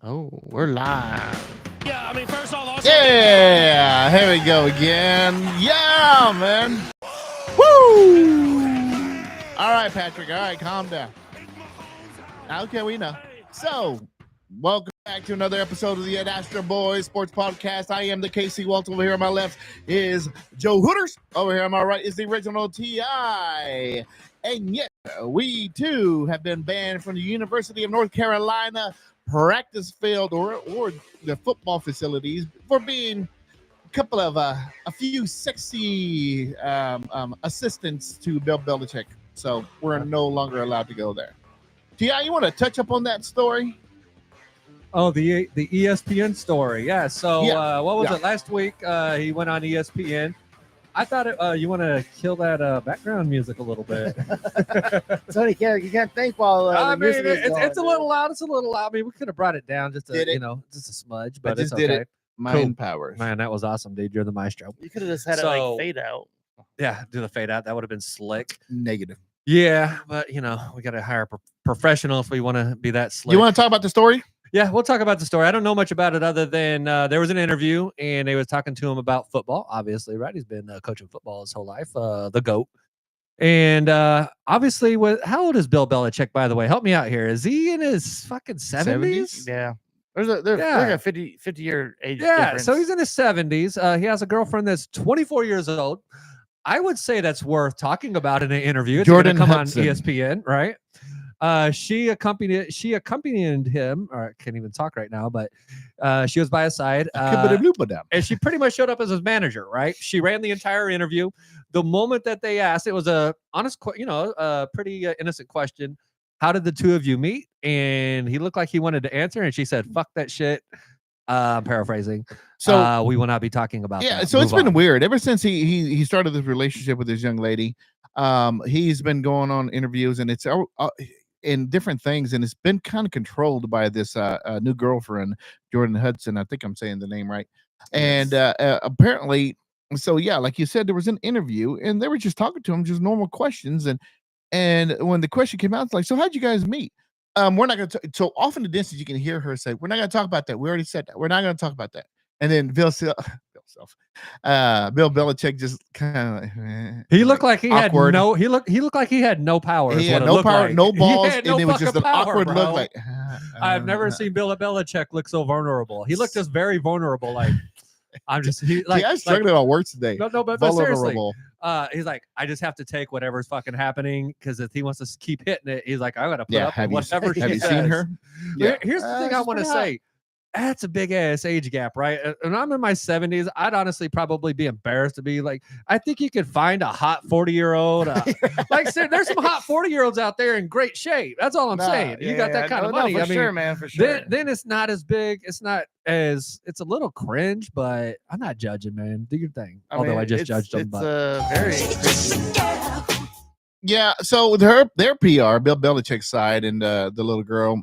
Oh, we're live. Yeah, I mean, first off, Yeah, here we go again. Yeah, man. Woo! All right, Patrick. All right, calm down. Okay, we know. So, welcome back to another episode of the Ad Astra Boys Sports Podcast. I am the KC Waltz. Over here on my left is Joe Hooters. Over here on my right is the original T.I. And yet, we too have been banned from the University of North Carolina practice field or the football facilities for being a couple of a few sexy assistants to Bill Belichick. So we're no longer allowed to go there. T.I., you want to touch up on that story? Oh, the ESPN story. Yeah. So Yeah. what was Yeah. it last week? He went on ESPN. I thought you want to kill that background music a little bit. Tony Carrick, you can't think while I the mean, music is going, it's a little loud. It's a little loud. I mean, we could have brought it down just Did it? just a smudge, I but just it's did okay. it. My Cool. powers. Man, that was awesome, dude. You're the maestro. You could have just had it So- like fade out. Yeah, do the fade out. That would have been slick. Negative. Yeah, but we got to hire a professional if we want to be that slick. You want to talk about the story? Yeah, we'll talk about the story. I don't know much about it other than there was an interview and they was talking to him about football. Obviously, right? He's been coaching football his whole life, the GOAT. And obviously, how old is Bill Belichick, by the way? Help me out here. Is he in his fucking 70s? Yeah. There's like a 50-year age Yeah, difference. so he's in his 70s. He has a girlfriend that's 24 years old. I would say that's worth talking about in an interview. It's Jordan gonna come Hudson. on ESPN, right? She accompanied him, or I can't even talk right now, but she was by his side. And she pretty much showed up as his manager, right? She ran the entire interview. The moment that they asked, it was a honest, a pretty innocent question. How did the two of you meet? And he looked like he wanted to answer, and she said, "Fuck that shit." I'm paraphrasing. So we will not be talking about yeah, that. so it's Move been on. weird ever since he started this relationship with this young lady. He's been going on interviews and it's in different things, and it's been kind of controlled by this new girlfriend, Jordan Hudson. I think I'm saying the name right. And apparently, so yeah, like you said, there was an interview and they were just talking to him, just normal questions. And when the question came out, it's like, so how'd you guys meet? We're not going to. So off in the distance, you can hear her say, "We're not going to talk about that. We already said that. We're not going to talk about that." And then Bill Belichick just kind of. He looked like he awkward. had no. He looked like he had no power. He is had what it no looked power, like. no He balls, had and no it was just fucking an power, awkward bro. look. Like I've never seen Bill Belichick look so vulnerable. He looked just very vulnerable. Like I'm just I'm struggling about words today. No, but seriously, Vulnerable. he's like, I just have to take whatever's fucking happening because if he wants to keep hitting it, he's like, I gotta put Yeah, up have with you, whatever. have she you seen says. her? Yeah. Here's the thing I she's want to pretty hot. say. That's a big ass age gap, right? And I'm in my 70s. I'd honestly probably be embarrassed to be like, I think you could find a hot 40-year-old. Like, there's some hot 40-year-olds out there in great shape. That's all I'm saying. You got that kind of money. for I mean, sure, man, for sure. then it's not as big. It's not as, it's a little cringe, but I'm not judging, man. Do your thing. Although I just judged them. It's But very. Yeah. So their PR, Bill Belichick's side, and the little girl.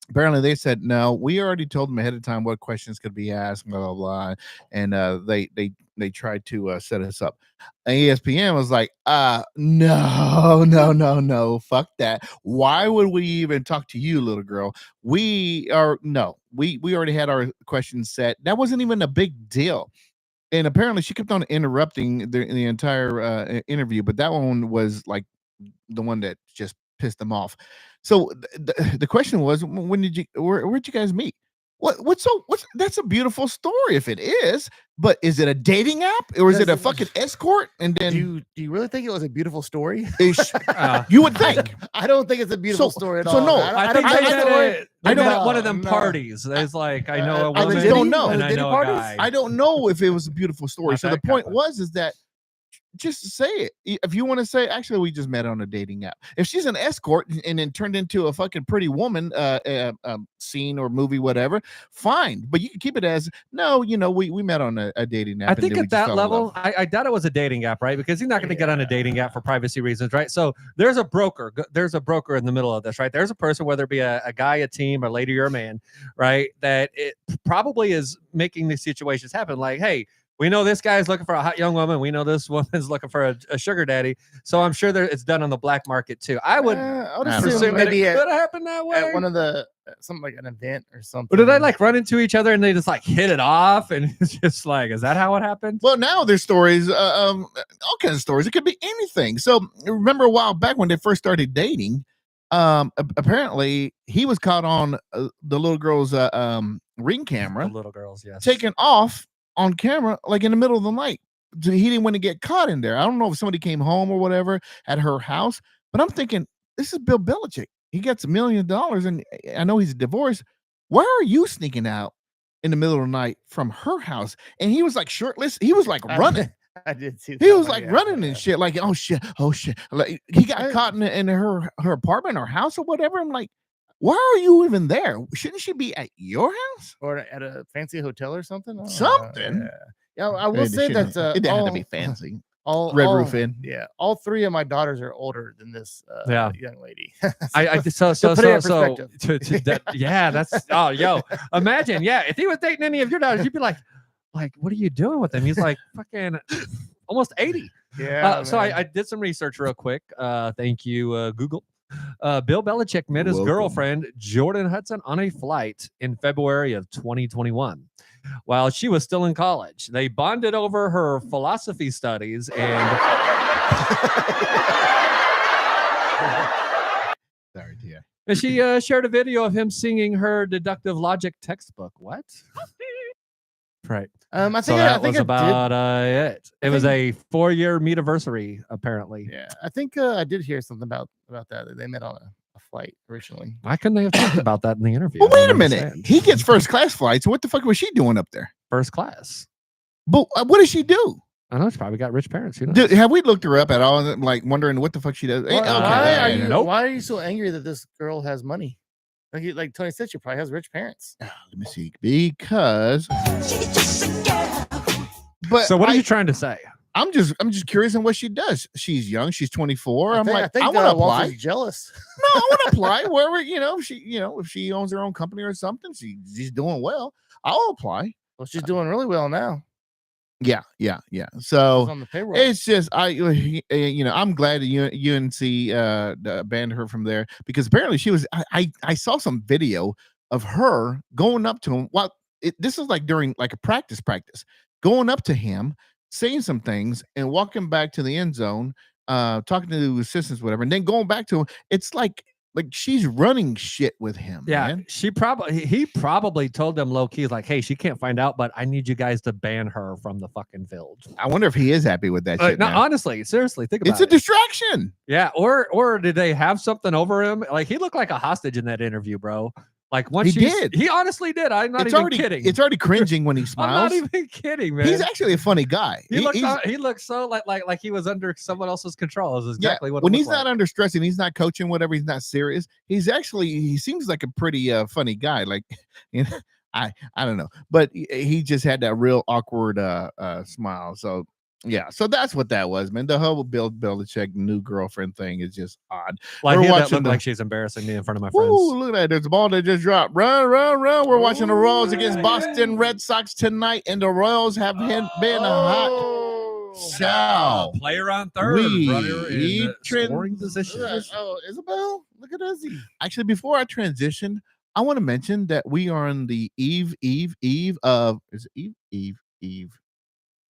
Apparently, they said no. We already told them ahead of time what questions could be asked, blah blah blah, and they tried to set us up. And ESPN was like, no, fuck that. Why would we even talk to you, little girl? We already had our questions set. That wasn't even a big deal. And apparently, she kept on interrupting the entire interview, but that one was like the one that just pissed them off. So the question was, where'd you guys meet? What's that's a beautiful story if it is, but is it a dating app or is it a fucking escort? And then Do you really think it was a beautiful story? you would think. I don't think it's a beautiful story at so all. no, I think I they don't- met at I don't- one of them no. parties. There's like, I know a I woman just don't know. and I Diddy know a parties? guy. I don't know if it was a beautiful story. Not So the that point kind. is that just say it. If you want to say, actually, we just met on a dating app. If she's an escort and then turned into a fucking pretty woman scene or movie, whatever, fine. But you can keep it as, no, we met on a dating app. I and think then we at just that fell in level, love. I doubt it was a dating app, right? Because he's not going to get on a dating app for privacy reasons, right? So there's a broker. There's a broker in the middle of this, right? There's a person, whether it be a guy, a team, a lady, or a man, right? That it probably is making these situations happen. Like, hey, we know this guy's looking for a hot young woman. We know this woman's looking for a sugar daddy. So I'm sure it's done on the black market too. I would I would I don't assume assume that maybe it at, could happen that way. at one of the something like an event or something. But did they like run into each other and they just like hit it off? And it's just like, is that how it happened? Well, now there's stories, all kinds of stories. It could be anything. So remember a while back when they first started dating, apparently he was caught on the little girl's ring camera. The little girls, yes. Taken off on camera, like in the middle of the night. He didn't want to get caught in there. I don't know if somebody came home or whatever at her house, but I'm thinking, this is Bill Belichick. He gets $1 million, and I know he's divorced. Where are you sneaking out in the middle of the night from her house? And he was like shirtless. He was like running. I did see that. He was like running and shit. Like, oh shit. Like he got caught in her apartment or house or whatever. I'm like, why are you even there? Shouldn't she be at your house or at a fancy hotel or something? Something. Yeah, I will say that it had to be fancy. All Red Roof Inn. Yeah, all three of my daughters are older than this young lady. Yeah, that's imagine, if he was dating any of your daughters, you'd be like, what are you doing with him? He's like fucking almost 80. Yeah. So I did some research real quick. Thank you, Google. Bill Belichick met his girlfriend Jordan Hudson on a flight in February of 2021 while she was still in college. They bonded over her philosophy studies and sorry, Tia. And she shared a video of him singing her deductive logic textbook. What? Right. I think so that was about it. It was a 4-year meetiversary, apparently. Yeah, I think I did hear something about that. They met on a flight originally. Why couldn't they have talked about that in the interview? Well, wait a minute. He gets first class flights. What the fuck was she doing up there? First class. But what does she do? I know, she probably got rich parents. You know. Have we looked her up at all? Like wondering what the fuck she does? Why are you so angry that this girl has money? Like Tony said, she probably has rich parents. Let me see. Because. But so what are you trying to say? I'm just curious on what she does. She's young. She's 24. I want to apply. Walter's jealous. No, I want to apply wherever if she owns her own company or something. She's doing well. I'll apply. Well, she's doing really well now. Yeah. So on the payroll. It's just I'm glad that UNC banned her from there because apparently she was. I saw some video of her going up to him. This is like during like a practice, going up to him, saying some things, and walking back to the end zone, talking to the assistants, whatever, and then going back to him. It's like she's running shit with him. Yeah, man. He probably told them low key, like, hey, she can't find out, but I need you guys to ban her from the fucking field. I wonder if he is happy with that shit. No, honestly, seriously, think about it. It's a distraction. Yeah, or did they have something over him? Like he looked like a hostage in that interview, bro. Like once he honestly did. I'm not even kidding. It's already cringing when he smiles. I'm not even kidding, man. He's actually a funny guy. He looks so like he was under someone else's control. Is exactly what. When he's not under stress and he's not coaching, whatever, he's not serious. He seems like a pretty funny guy. Like, I don't know, but he just had that real awkward smile. So. Yeah, so that's what that was, man. The whole Bill Belichick new girlfriend thing is just odd. Like like she's embarrassing me in front of my friends. Ooh, look at that! There's a ball that just dropped. Run! We're watching the Royals against Boston Red Sox tonight, and the Royals have been a hot show. Player on third, runner in scoring position. Oh, Isabel, look at Izzy. Actually, before I transition, I want to mention that we are on the eve of Eve.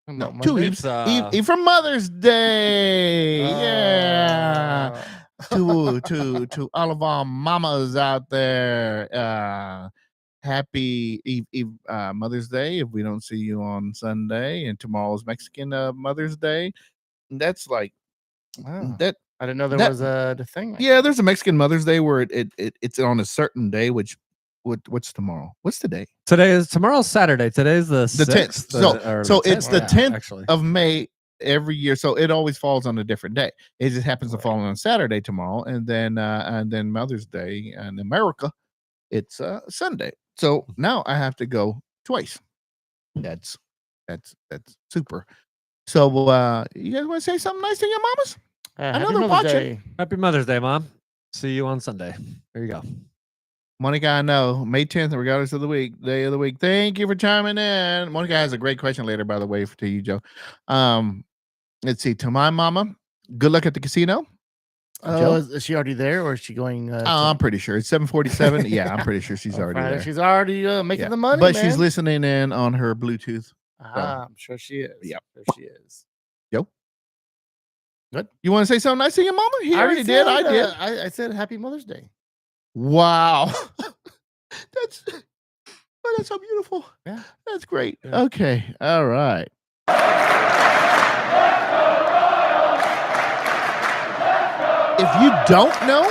No, 2 Eves. Eve from Mother's Day. Yeah. To all of our mamas out there. Happy Eve Mother's Day. If we don't see you on Sunday, and tomorrow's Mexican Mother's Day. That's like that. I didn't know there was a thing. There's a Mexican Mother's Day where it's on a certain day, which. What's tomorrow? What's the day? Tomorrow's Saturday. Today's the 10th. So it's the 10th of May every year. So it always falls on a different day. It just happens to fall on Saturday tomorrow, and then Mother's Day in America, it's Sunday. So now I have to go twice. That's super. So you guys want to say something nice to your mamas? I know they're watching. Happy Mother's Day, Mom. See you on Sunday. There you go. Monica, I know, May 10th, regardless of the week, day of the week. Thank you for chiming in. Monica has a great question later, by the way, to you, Joe. Let's see. To my mama, good luck at the casino. Oh, is she already there, or is she going? I'm pretty sure it's 7:47. Yeah, I'm pretty sure she's already there. She's already making the money, but man. she's listening in on her Bluetooth. I'm sure she is. Yep. Sure she is. Yep. Good. You want to say something nice to your mama? He already did. I did. I said Happy Mother's Day. Wow. that's so beautiful. Yeah. That's great. Yeah. Okay. All right. If you don't know,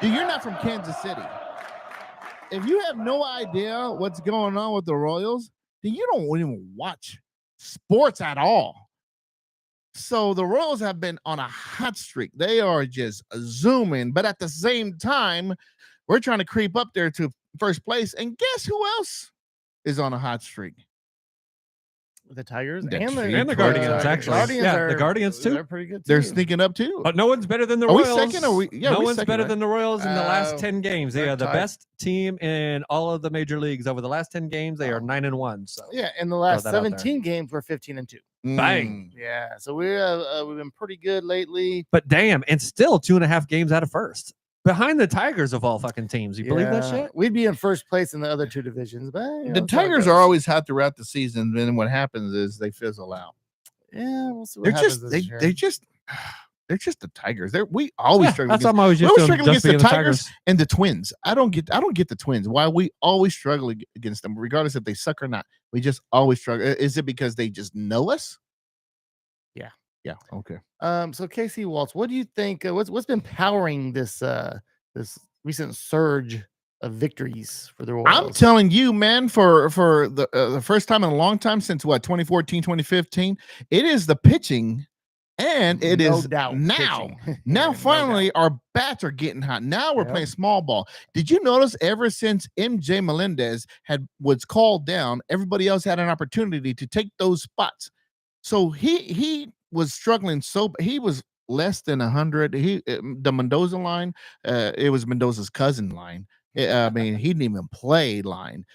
you're not from Kansas City. If you have no idea what's going on with the Royals, then you don't even watch sports at all. So the Royals have been on a hot streak. They are just zooming, but at the same time, we're trying to creep up there to first place. And guess who else is on a hot streak? The Tigers The and the Guardians, actually. The Guardians too. They're pretty good. They're too. sneaking up too. But no one's better than the Are we Royals. second? Or no we're one's second, better right? than the Royals in the last 10 games. They they're are the tied. best team in all of the major leagues. Over the last 10 games, they are 9-1. So Yeah, in the last that out there. 17 games, we're 15-2. Bang. Yeah, so we've been pretty good lately. But damn, and still 2.5 games out of first. Behind the Tigers of all fucking teams. You believe that shit? We'd be in first place in the other two divisions, but The Tigers are always hot throughout the season. Then what happens is they fizzle out. Yeah, we'll see what They're happens just this year. they're just the Tigers. We always struggle That's against, what I'm always we used always to. struggle Just against the being the Tigers and the Twins. I don't get the Twins. Why we always struggle against them, regardless if they suck or not. We just always struggle. Is it because they just know us? Yeah. Yeah. Okay. So Casey Waltz, what do you think? What's been powering this recent surge of victories for the Royals? I'm telling you, man, for the first time in a long time, since what, 2014, 2015, it is the pitching, and it No is doubt now. pitching. Now, No finally, doubt. our bats are getting hot. Now we're Yep. playing small ball. Did you notice ever since MJ Melendez was called down, everybody else had an opportunity to take those spots? So he was struggling. So he was less than 100. The Mendoza line, it was Mendoza's cousin line. I mean, he didn't even play line.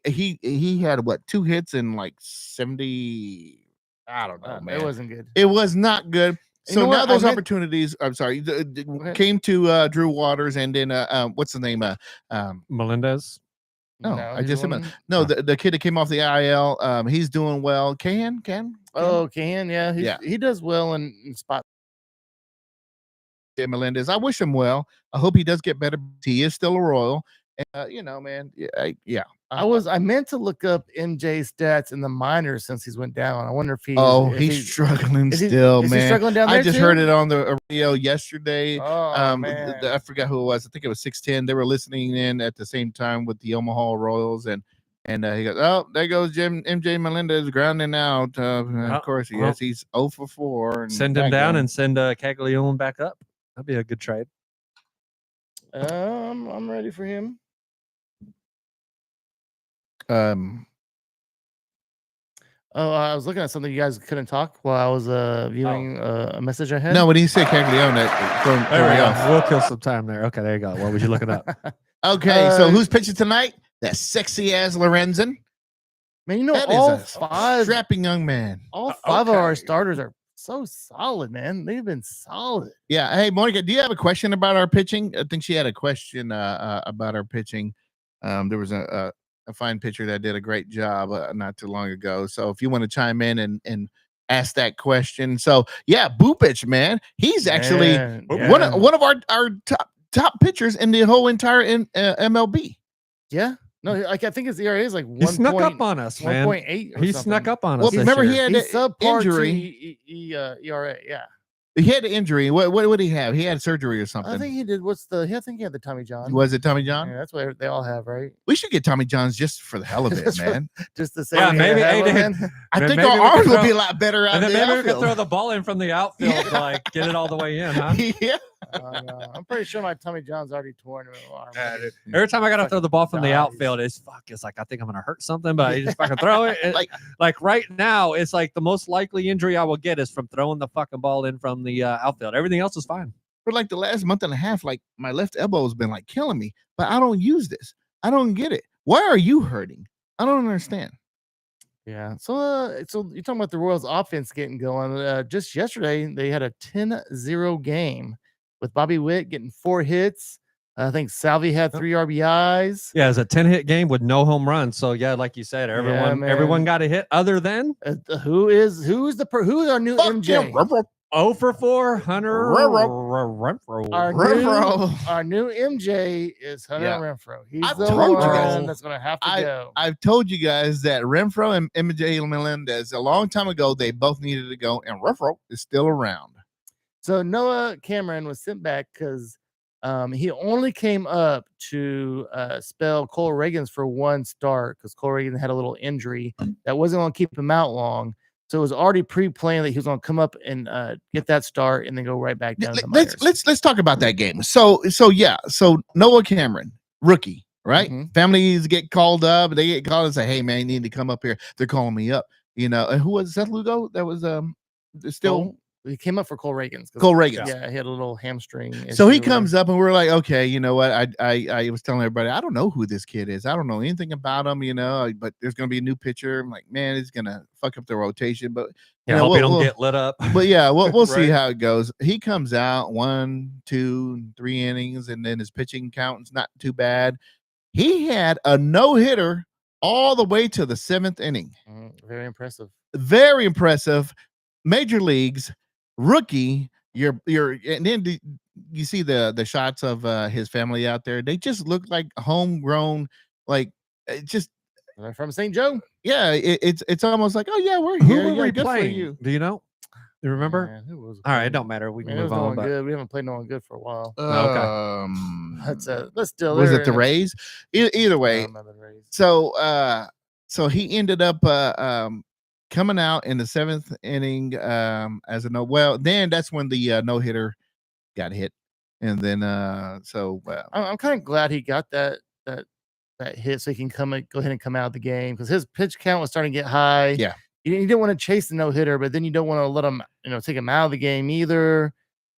He had what, 2 hits in like 70. I don't know, man. It wasn't good. It was not good. You So know what? now I those meant- opportunities, I'm sorry, ahead. came to Drew Waters, and then what's the name? Melendez. No, I he's just said one- no, the kid that came off the IL, he's doing well. Can Oh, Can, yeah, Yeah. he does well in spot. Melendez. I wish him well. I hope he does get better. He is still a Royal. Man. I meant to look up MJ's stats in the minors since he's went down. I wonder if He's struggling still, is he man. struggling down there I just too? heard it on the radio yesterday. Oh, man. I forgot who it was. I think it was 610. They were listening in at the same time with the Omaha Royals, and he goes, "Oh, there goes MJ Melendez grounding out." Of course, he is. He's 0 for 4. And Send him down and send Caglione back up. That'd be a good trade. I'm ready for him. I was looking at something. You guys couldn't talk while I was viewing a message I had. No, when he said Caglione, that There we me off. go. We'll kill some time there. Okay, there you go. What was you looking up? Okay, so who's pitching tonight? That sexy ass Lorenzen. Man, you know, That is all a five strapping young man. all five of our Okay. starters are so solid, man. They've been solid. Yeah. Hey, Monica, do you have a question about our pitching? I think she had a question about our pitching. There was a fine pitcher that did a great job not too long ago. So if you want to chime in and ask that question. So yeah, Bupic, man, he's actually Man, one of our top pitchers in the whole entire MLB. Yeah. No, like I think his ERA is like He snuck up on us, man. 1.8. He snuck up on us. Well, this remember year. he had He's that subpar injury. ERA. Yeah. He had an injury. What did he have? He had surgery or something. I think he did. I think he had the Tommy John. Was it Tommy John? Yeah, that's what they all have, right? We should get Tommy Johns just for the hell of it, Just for- man. Just to say, Yeah, we maybe have hey, one, man. I Then think maybe our we could arms would throw- be a lot better out And then there. maybe we could throw the ball in from the outfield to like get it all the way in, huh? Yeah. I'm pretty sure my Tommy John's already torn in my arm. Every time I gotta throw the ball from the dies. outfield, it's like I think I'm gonna hurt something, but I just fucking throw it. Like- Like right now, it's like the most likely injury I will get is from throwing the fucking ball in from the outfield. Everything else is fine. For like the last month and a half, like my left elbow has been like killing me, but I don't use this. I don't get it. Why are you hurting? I don't understand. Yeah. So you're talking about the Royals offense getting going. Just yesterday, they had a 10-0 game with Bobby Witt getting 4 hits. I think Salvi had 3 RBIs. Yeah, it's a 10-hit game with no home runs. So yeah, like you said, everyone got a hit other than who's our new MJ? 0 for 4, Hunter Renfroe. Our new MJ is Hunter Renfroe. He's I've the told you one guys, that's going to have to go. I've told you guys that Renfroe and MJ Melendez, a long time ago, they both needed to go, and Renfroe is still around. So Noah Cameron was sent back because he only came up to spell Cole Reagans for 1 start because Cole Reagan had a little injury that wasn't going to keep him out long. So it was already pre-planned that he was going to come up and get that start and then go right back down to the minors. Let's talk about that game. So Noah Cameron, rookie, right? Mm-hmm. Families get called up. They get called and say, "Hey man, you need to come up here." They're calling me up. And who was Seth Lugo? That was still. He came up for Cole Reagans. Cole Reagans. Yeah, he had a little hamstring. So he comes up and we're like, okay, you know what? I was telling everybody, I don't know who this kid is. I don't know anything about him, but there's going to be a new pitcher. I'm like, man, it's going to fuck up the rotation. But I hope he don't get lit up. But yeah, we'll see how it goes. He comes out 1, 2, 3 innings, and then his pitching count's not too bad. He had a no-hitter all the way to the 7th inning. Very impressive. Very impressive. Major leagues. Rookie, and then you see the shots of his family out there. They just look like homegrown, like just they're from St. Joe. Yeah, it's almost like, oh yeah, we're here. Who were good playing? For you. Do you know? You remember? Man, who was all right, it don't matter. We can move on. Good. We haven't played no one good for a while. Okay. Let's still. Was it the Rays? Either way. So he ended up coming out in the 7th inning as a no. Well, then that's when the no hitter got hit, and then I'm kind of glad he got that hit so he can go ahead and come out of the game because his pitch count was starting to get high. Yeah, you didn't want to chase the no hitter, but then you don't want to let him take him out of the game either.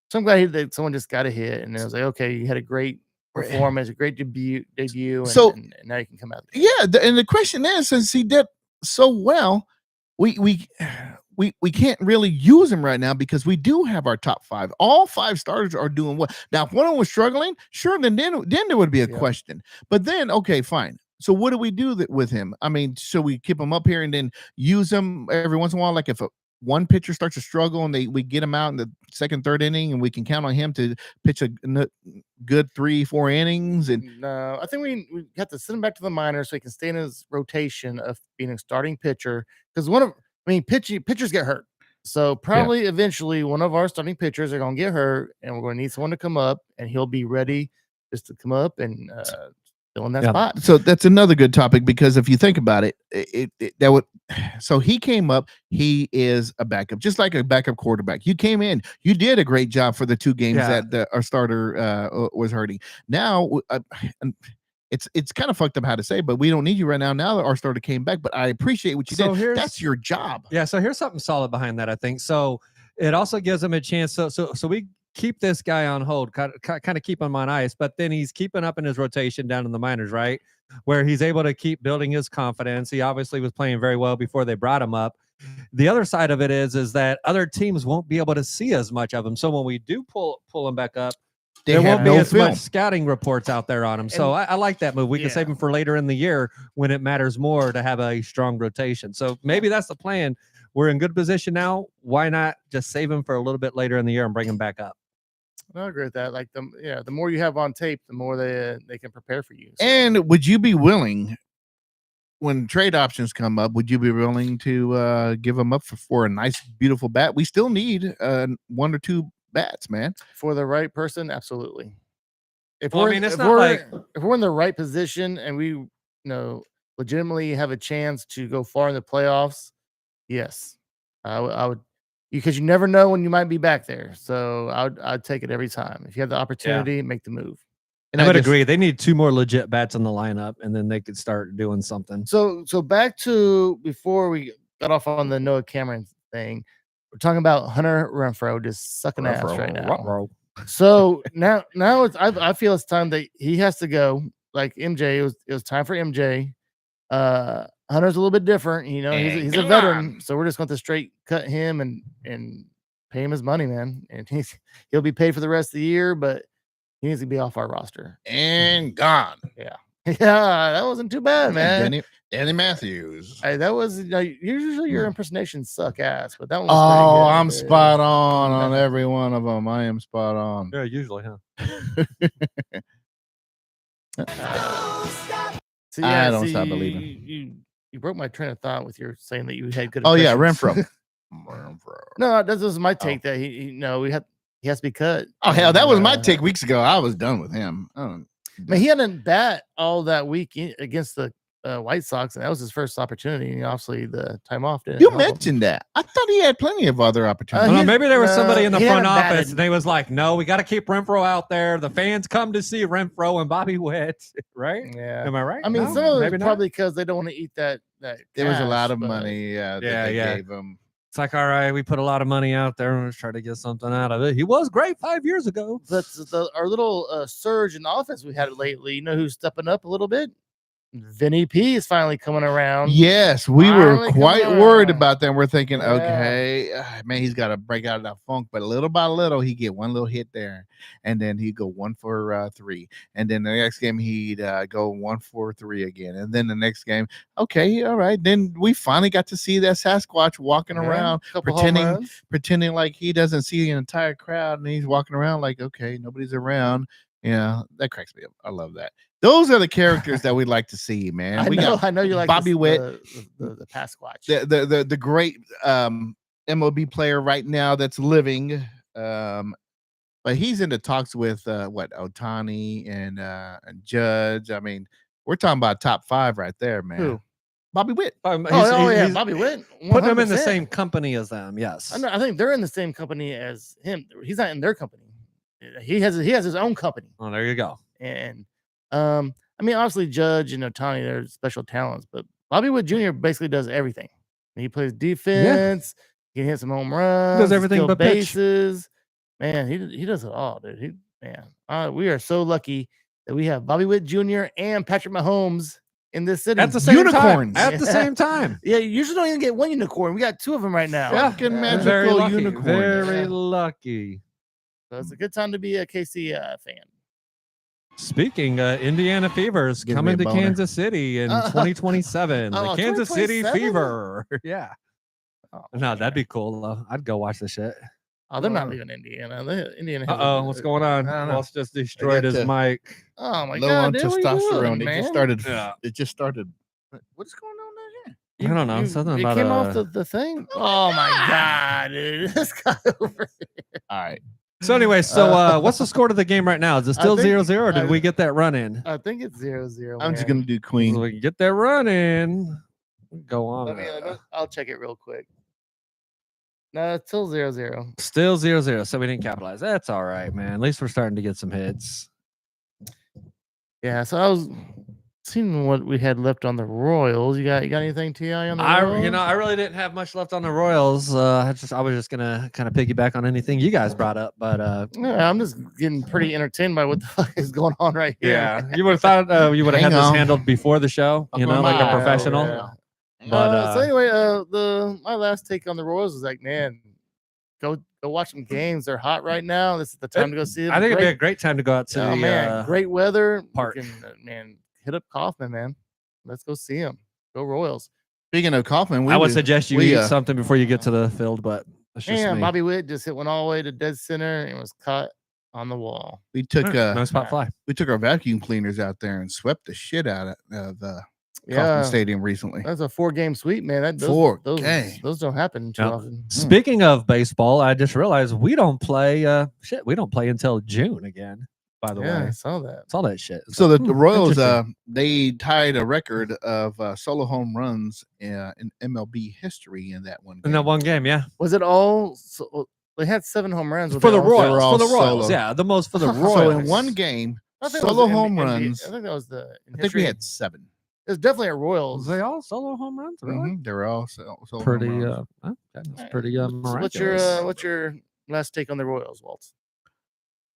So I'm glad that someone just got a hit, and it was like, okay, you had a great performance, a great debut, and now you can come out. Yeah, and the question is, since he did so well. We can't really use him right now because we do have our top 5. All 5 starters are doing well. Now, if one of them was struggling, sure, then there would be a question. But then, okay, fine. So what do we do with him? I mean, so we keep him up here and then use him every once in a while, like if one pitcher starts to struggle and we get him out in the 2nd, 3rd inning, and we can count on him to pitch a good 3-4 innings. And no, I think we have to send him back to the minors so he can stay in his rotation of being a starting pitcher. Because pitchers get hurt. So probably eventually one of our starting pitchers are going to get hurt, and we're going to need someone to come up, and he'll be ready just to come up and fill in that spot. So that's another good topic because if you think about it, so he came up. He is a backup, just like a backup quarterback. You came in, you did a great job for the 2 games that our starter was hurting. Now, it's kind of fucked up how to say, but we don't need you right now. Now that our starter came back, but I appreciate what you did. That's your job. Yeah. So here's something solid behind that, I think. So it also gives him a chance. So we keep this guy on hold, kind of keep him on ice, but then he's keeping up in his rotation down in the minors, right? Where he's able to keep building his confidence. He obviously was playing very well before they brought him up. The other side of it is that other teams won't be able to see as much of him. So when we do pull him back up, there won't be as much scouting reports out there on him. So I like that move. We can save him for later in the year when it matters more to have a strong rotation. So maybe that's the plan. We're in good position now. Why not just save him for a little bit later in the year and bring him back up? I agree with that. Like the more you have on tape, the more they can prepare for you. So. And would you be willing, when trade options come up, would you be willing to give them up for a nice, beautiful bat? We still need 1 or 2 bats, man. For the right person, absolutely. If we're in the right position and we legitimately have a chance to go far in the playoffs, yes, I would, because you never know when you might be back there. So I'd take it every time. If you have the opportunity, make the move. And I would agree. They need 2 more legit bats in the lineup, and then they could start doing something. So back to before we got off on the Noah Cameron thing. We're talking about Hunter Renfroe just sucking ass right now. So now I feel it's time that he has to go. Like MJ, it was time for MJ. Hunter's a little bit different, he's a veteran, so we're just going to straight cut him and pay him his money, man, and he'll be paid for the rest of the year, but he needs to be off our roster. And gone. Yeah, that wasn't too bad, man. Danny Matthews. Hey, that was usually your impersonations suck ass, but that one. Oh, I'm spot on every one of them. I am spot on. Yeah, usually, huh? So, I don't stop believing. You broke my train of thought with your saying that you had good. Oh yeah, impressions. Renfro. No, that was my take. That he has to be cut. Oh hell, that was my take weeks ago. I was done with him. Man, he hadn't bat all that week against the White Sox, and that was his first opportunity. And obviously, the time off didn't. You mentioned that. I thought he had plenty of other opportunities. Maybe there was somebody in the front office, batted. and they was like, "No, we got to keep Renfro out there. The fans come to see Renfro and Bobby Witt, right? Yeah, am I right? I mean, no, some of maybe it's not. probably because they don't want to eat that. There was a lot cash, of but- money. That they gave him. It's like, all right, we put a lot of money out there and let's try to get something out of it. He was great 5 years ago. But our little surge in offense we had lately. You know who's stepping up a little bit? Vinny P is finally coming around. Yes, we were Finally quite coming worried around. about that. We're thinking, Yeah. okay, man, he's got to break out of that funk. But little by little, he get one little hit there, and then he'd go 1 for 3, and then the next game he'd go 1 for 3 again, and then the next game, okay, all right. Then we finally got to see that Sasquatch walking around, Couple home pretending runs. like he doesn't see an entire crowd, and he's walking around like, okay, nobody's around. Yeah, that cracks me up. I love that. Those are the characters that we like to see, man. I know you like Bobby Witt, the Pasquatch. the great MLB player right now that's living. But he's in the talks with Ohtani and Judge. I mean, we're talking about top 5 right there, man. Who? Bobby Witt. He's Bobby Witt. putting him in the 100%. same company as them. Yes. I think they're in the same company as him. He's not in their company. He has his own company. Oh, there you go. And I mean, obviously Judge and Ohtani, they're special talents, but Bobby Witt Jr. basically does everything. He plays defense. He can hit some home runs. Does everything steal but pitch. bases. Man, he does it all, dude. We are so lucky that we have Bobby Witt Jr. and Patrick Mahomes in this city. At the same Unicorns. time. At the same time. Yeah, you usually don't even get one unicorn. We got 2 of them right now. Fucking Very magical lucky. unicorn. Very Yeah. lucky. So it's a good time to be a KC fan. Speaking, Indiana Fever is Gives me coming a to boner. Kansas City in 2027. The Oh, Kansas City 2027? Fever. Yeah. Oh, No, that'd be cool. Though. I'd go watch the shit. Oh, they're not leaving Indiana. Indiana. has Uh-oh, what's going on? I don't know. Walt's just destroyed got his to- mic. Oh my Low god, on dude, what are you testosterone. doing, It man? just started. Yeah. It just started. What's going on down here? I don't know, something it about came a- off the thing. Oh my god, dude. This guy over here. All right. So anyway, what's the score to the game right now? Is it I still think- 0-0 or did I- we get that run in? I think it's 0-0. I'm just man. gonna do So Queen. we can get that run in. Go on. I'll check it real quick. No, it's still 0-0. Still 0-0. So we didn't capitalize. That's all right, man. At least we're starting to get some hits. Yeah, so I was seeing what we had left on the Royals. You got anything, Ti, on the Royals? I really didn't have much left on the Royals. I was just gonna kind of piggyback on anything you guys brought up, but Yeah, I'm just getting pretty entertained by what the fuck is going on right here. yeah, you would have thought you would have had Hang this on. handled before the show, you know, like a Yeah, professional. yeah. But So anyway, my last take on the Royals was like, man, go watch some games. They're hot right now. This is the time to go see them. I think it'd be a Great- great time to go out to oh the man, great weather. park. We can, man, hit up Kaufman, man. Let's go see him. Go Royals. Speaking of Kaufman, I would suggest you we, eat something before you get to the field, but that's just And me. Bobby Witt just hit one all the way to dead center and was caught on the wall. we took No spot fly. we took our vacuum cleaners out there and swept the shit out of the Yeah, Kaufman Stadium recently. that's a 4-game sweep, man. Four Those games. those don't happen too Yeah. often. Speaking of baseball, I just realized we don't play we don't play until June again, by the Yeah, I way. saw that. It's all that shit. It's So like, the Royals, interesting. they tied a record of solo home runs in MLB history in that one. in that game. one game, yeah. Was it all? So, they had 7 home runs were For they the all Royals. Royals. all For the Royals, solo. yeah. The most for the So Royals. So in one game, I think it was solo the home NBA runs. I think that was the. I think we had 7. It was definitely at Was Royals. they all solo home runs? Really? Mhm, they were all solo home Pretty runs. okay, that's Alright. pretty So miraculous. what's your last take on the Royals, Walt?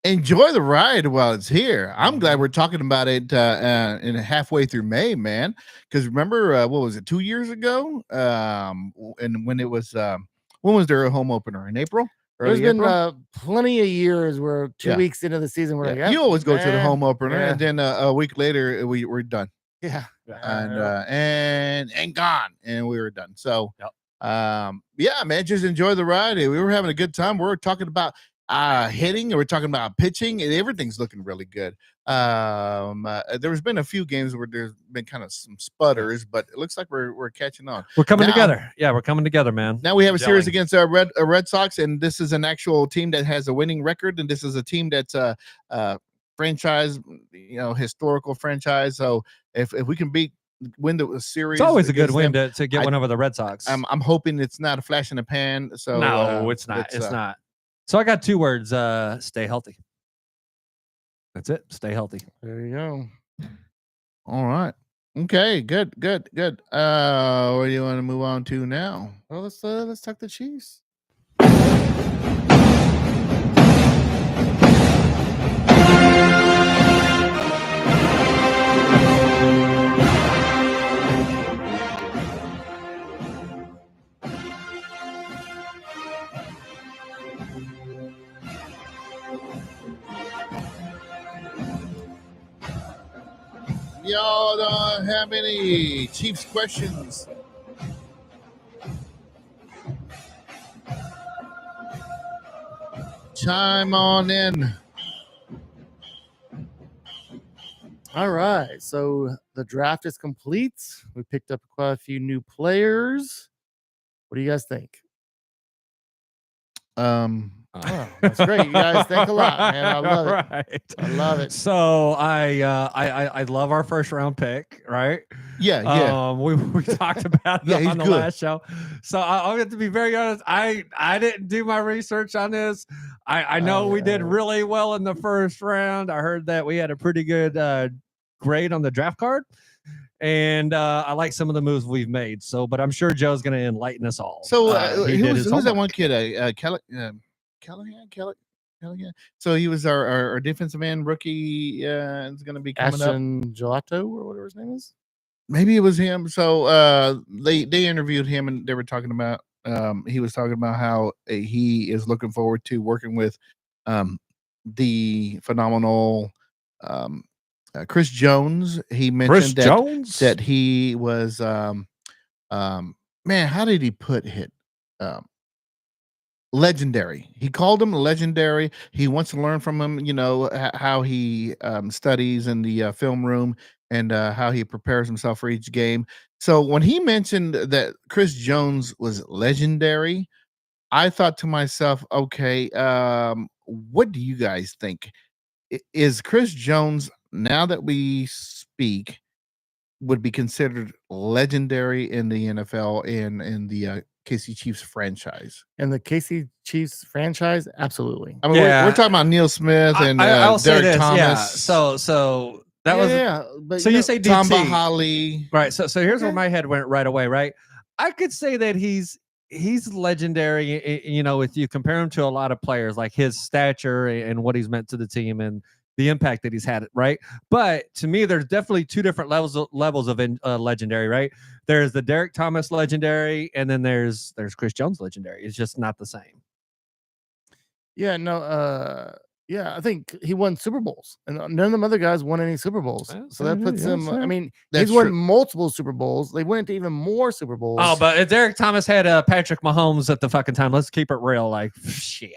Enjoy the ride while it's here. I'm glad we're talking about it in halfway through May, man. Because remember, what was it, 2 years ago? And when it was, when was their home opener in April? early There's been April. plenty of years where 2 weeks into the season, we're like, you always go to the home opener, yeah. and then a week later we're done. Yeah. And gone, and we were done. So, Yep. yeah, man, just enjoy the ride. We were having a good time. We're talking about hitting, and we're talking about pitching, and everything's looking really good. There's been a few games where there's been kind of some sputters, but it looks like we're catching on. We're coming together. Yeah, we're coming together, man. Now we have a series against Red Sox, and this is an actual team that has a winning record, and this is a team that's franchise, historical franchise. So if we can win the series, it's always a good win to get one over the Red Sox. I'm hoping it's not a flash in the pan. So no, it's not. It's not. So I got 2 words: stay healthy. That's it. Stay healthy. There you go. All right. Okay. Good. Where do you want to move on to now? Well, let's talk the Chiefs. Y'all don't have any Chiefs questions? Chime on in. All right. So the draft is complete. We picked up quite a few new players. What do you guys think? Oh, that's great. You guys think a lot, man. I love it. Right. I love it. So I love our first round pick, right? Yeah. We talked about it on the last show. So I'll have to be very honest. I didn't do my research on this. I know we did really well in the first round. I heard that we had a pretty good grade on the draft card. And I like some of the moves we've made. So, but I'm sure Joe's going to enlighten us all. So who's that one kid? Callahan. So he was our defensive end rookie. Is going to be coming Ashton Gelato or whatever his name is. Maybe it was him. So they interviewed him, and they were talking about he was talking about how he is looking forward to working with the phenomenal Chris Jones. He mentioned that he was man, how did he put it? Legendary. He called him legendary. He wants to learn from him, how he studies in the film room and how he prepares himself for each game. So when he mentioned that Chris Jones was legendary, I thought to myself, okay, what do you guys think? Is Chris Jones, now that we speak, would be considered legendary in the NFL and in the KC Chiefs franchise? In the KC Chiefs franchise, absolutely. I mean, we're talking about Neil Smith and Derek Thomas. Yeah. So that was But so you say DT. Tamba Hali. Right. So here's where my head went right away. Right. I could say that he's legendary. If you compare him to a lot of players, like his stature and what he's meant to the team and the impact that he's had, right? But to me, there's definitely 2 different levels of legendary, right? There's the Derek Thomas legendary, and then there's Chris Jones legendary. It's just not the same. Yeah, no, I think he won Super Bowls, and none of them other guys won any Super Bowls. So that puts him. I mean, he's won multiple Super Bowls. They went to even more Super Bowls. Oh, but if Derek Thomas had Patrick Mahomes at the fucking time, let's keep it real. Like shit.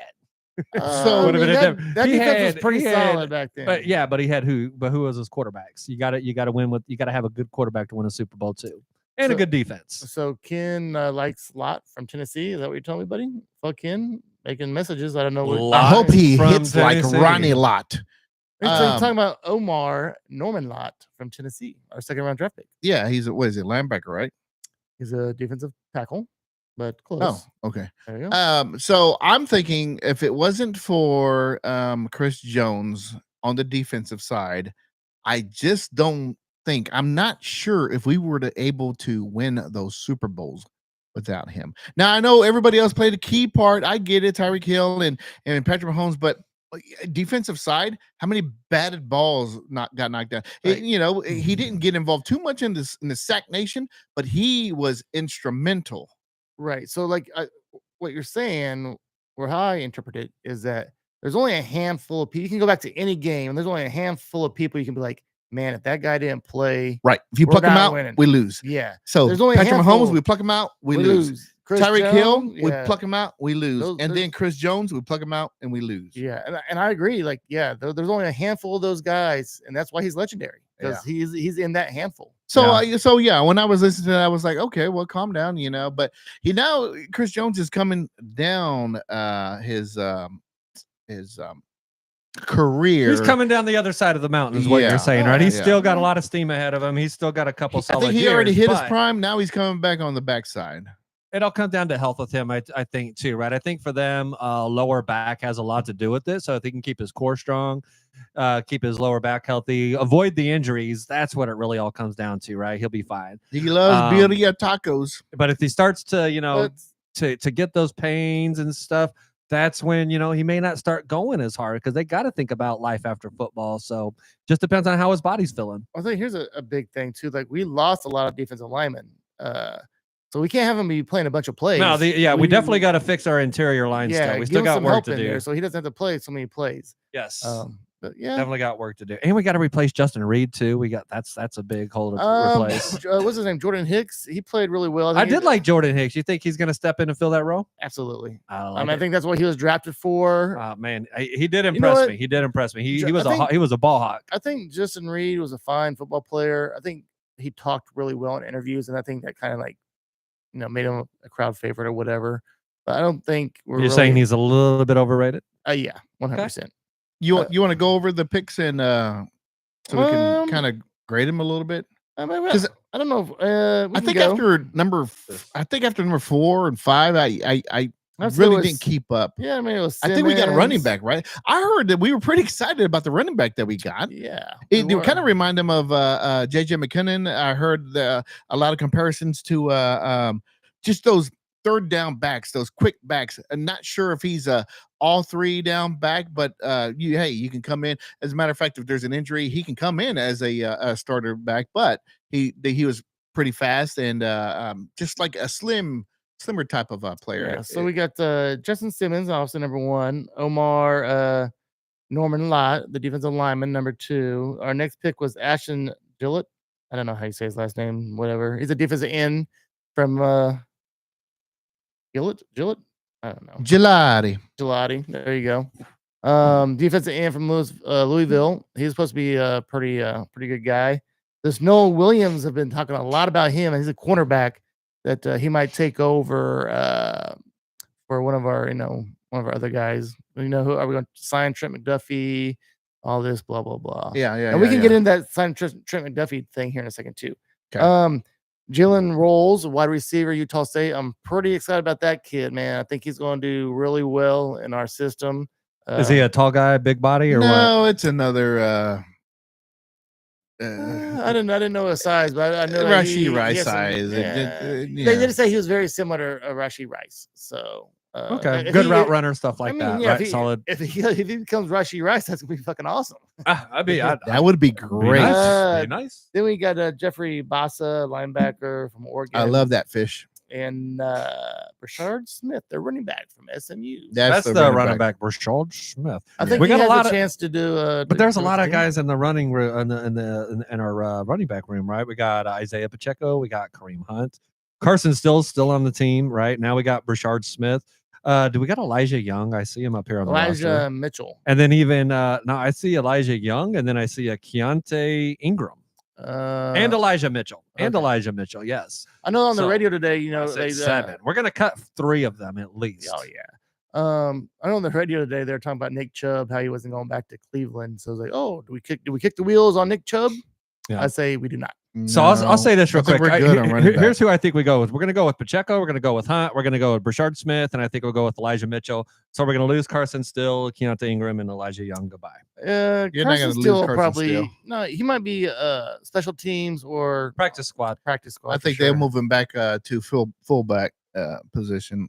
So that defense was pretty solid back then. But he had who was his quarterbacks? You got to win with. You got to have a good quarterback to win a Super Bowl too, and a good defense. So Ken likes Lott from Tennessee. Is that what you're telling me, buddy? Fuck Ken, making messages. I don't know. I hope he hits like Ronnie Lott. I'm talking about Omar Norman Lott from Tennessee, our second round draft pick. Yeah, he's linebacker, right? He's a defensive tackle. But close. Oh, okay. There you go. So I'm thinking if it wasn't for Chris Jones on the defensive side, I just don't think, I'm not sure if we were able to win those Super Bowls without him. Now I know everybody else played a key part. I get it, Tyreek Hill and Patrick Mahomes, but defensive side, how many batted balls got knocked down? Right. He didn't get involved too much in the sack nation, but he was instrumental. Right. So, like what you're saying, or how I interpret it, is that there's only a handful of people. You can go back to any game, and there's only a handful of people you can be like, man, if that guy didn't play, Right. If you we're pluck him not out, winning. we lose. Yeah. So There's only a Patrick handful. Mahomes, we pluck him out, we lose. Chris Tyreek Hill, Jones, we yeah. pluck him out, we lose. Those- and there's- then Chris Jones, we pluck him out and we lose. Yeah, and I agree. Like, yeah, there's only a handful of those guys, and that's why he's legendary, because he's in that handful. So when I was listening to that, I was like, okay, well, calm down, But Chris Jones is coming down his career. He's coming down the other side of the mountain, is what Yeah. you're saying, right? He's Yeah. still got a lot of steam ahead of him. He's still got a couple I solid think he years, already hit his but prime. Now he's coming back on the backside. It'll come down to health with him, I think, too, right? I think for them, lower back has a lot to do with it. So if he can keep his core strong, keep his lower back healthy, avoid the injuries, that's what it really all comes down to, right? He'll be fine. He loves birria tacos. But if he starts to, But to get those pains and stuff, that's when, he may not start going as hard, because they got to think about life after football. So just depends on how his body's feeling. I think here's a big thing too. Like, we lost a lot of defensive linemen, so we can't have him be playing a bunch of plays. No, we definitely got to fix our interior line still. We still give him got some work help to in do. there, so he doesn't have to play so many plays. Yes. But yeah, Definitely got work to do. And we got to replace Justin Reed too. We got that's a big hole to replace. What's his name? Jordan Hicks. He played really well. I did like Jordan Hicks. You think he's going to step in and fill that role? Absolutely. I think that's what he was drafted for. Man, he did impress me. He did impress me. He was a ball hawk. I think Justin Reed was a fine football player. I think he talked really well in interviews, and I think that kind of made him a crowd favorite or whatever. But I don't think You're saying he's a little bit overrated? Yeah, 100%. You want to go over the picks and so we can kind of grade him a little bit? Because I don't know. I think after number 4 and 5, I really didn't keep up. Yeah, I mean, it was I think we got a running back, right? I heard that we were pretty excited about the running back that we got. Yeah, it kind of remind him of JJ McKinnon. I heard a lot of comparisons to just those third down backs, those quick backs. I'm not sure if he's all 3 down back, but you can come in. As a matter of fact, if there's an injury, he can come in as a starter back. But he was pretty fast and just like a slimmer type of player. Yeah, so we got Justin Simmons, obviously number 1. Omar Norman Lott, the defensive lineman, number 2. Our next pick was Ashton Gillett. I don't know how you say his last name. Whatever. He's a defensive end from Gillett. I don't know. Gelati. There you go. Defensive end from Louisville. He's supposed to be a pretty good guy. This Noah Williams, have been talking a lot about him, and he's a cornerback that he might take over for one of our other guys. Who are we going to sign? Trent McDuffie, all this, blah blah blah. Yeah. And we can get into that sign Trent McDuffie thing here in a second too. Okay. Jalen Rolls, wide receiver, Utah State. I'm pretty excited about that kid, man. I think he's going to do really well in our system. Is he a tall guy, big body, or what? No, it's another. I didn't know his size, but I know Rashee Rice size. They did say he was very similar to Rashee Rice. So okay, good route runner, stuff like that. Yeah, right? Solid. If he becomes Rashee Rice, that's gonna be fucking awesome. That would be great. Be nice. Then we got Jeffrey Bassa, linebacker from Oregon. I love that fish. And Brashard Smith, the running back from SMU. That's the running back, Brashard Smith. I think we got a lot of chance to do. But there's a lot of guys in the running room in our running back room, right? We got Isaiah Pacheco, we got Kareem Hunt, Carson Still's still on the team, right? Now we got Brashard Smith. Do we got Elijah Young? I see him up here on the roster. Elijah Mitchell. And then even now I see Elijah Young, and then I see a Keontae Ingram. And Elijah Mitchell. Okay. And Elijah Mitchell, yes. I know on the radio today, they 7. We're gonna cut 3 of them at least. Oh yeah. I know on the radio today they're talking about Nick Chubb, how he wasn't going back to Cleveland. So I was like, oh, do we kick the wheels on Nick Chubb? Yeah. I say we do not. So I'll say this real quick. Here's who I think we go with. We're going to go with Pacheco. We're going to go with Hunt. We're going to go with Brashard Smith, and I think we'll go with Elijah Mitchell. So we're going to lose Carson Still, Keontae Ingram, and Elijah Young. Goodbye. You're not going to lose Carson probably Still. No, he might be special teams or practice squad. I think they'll move him back to fullback position.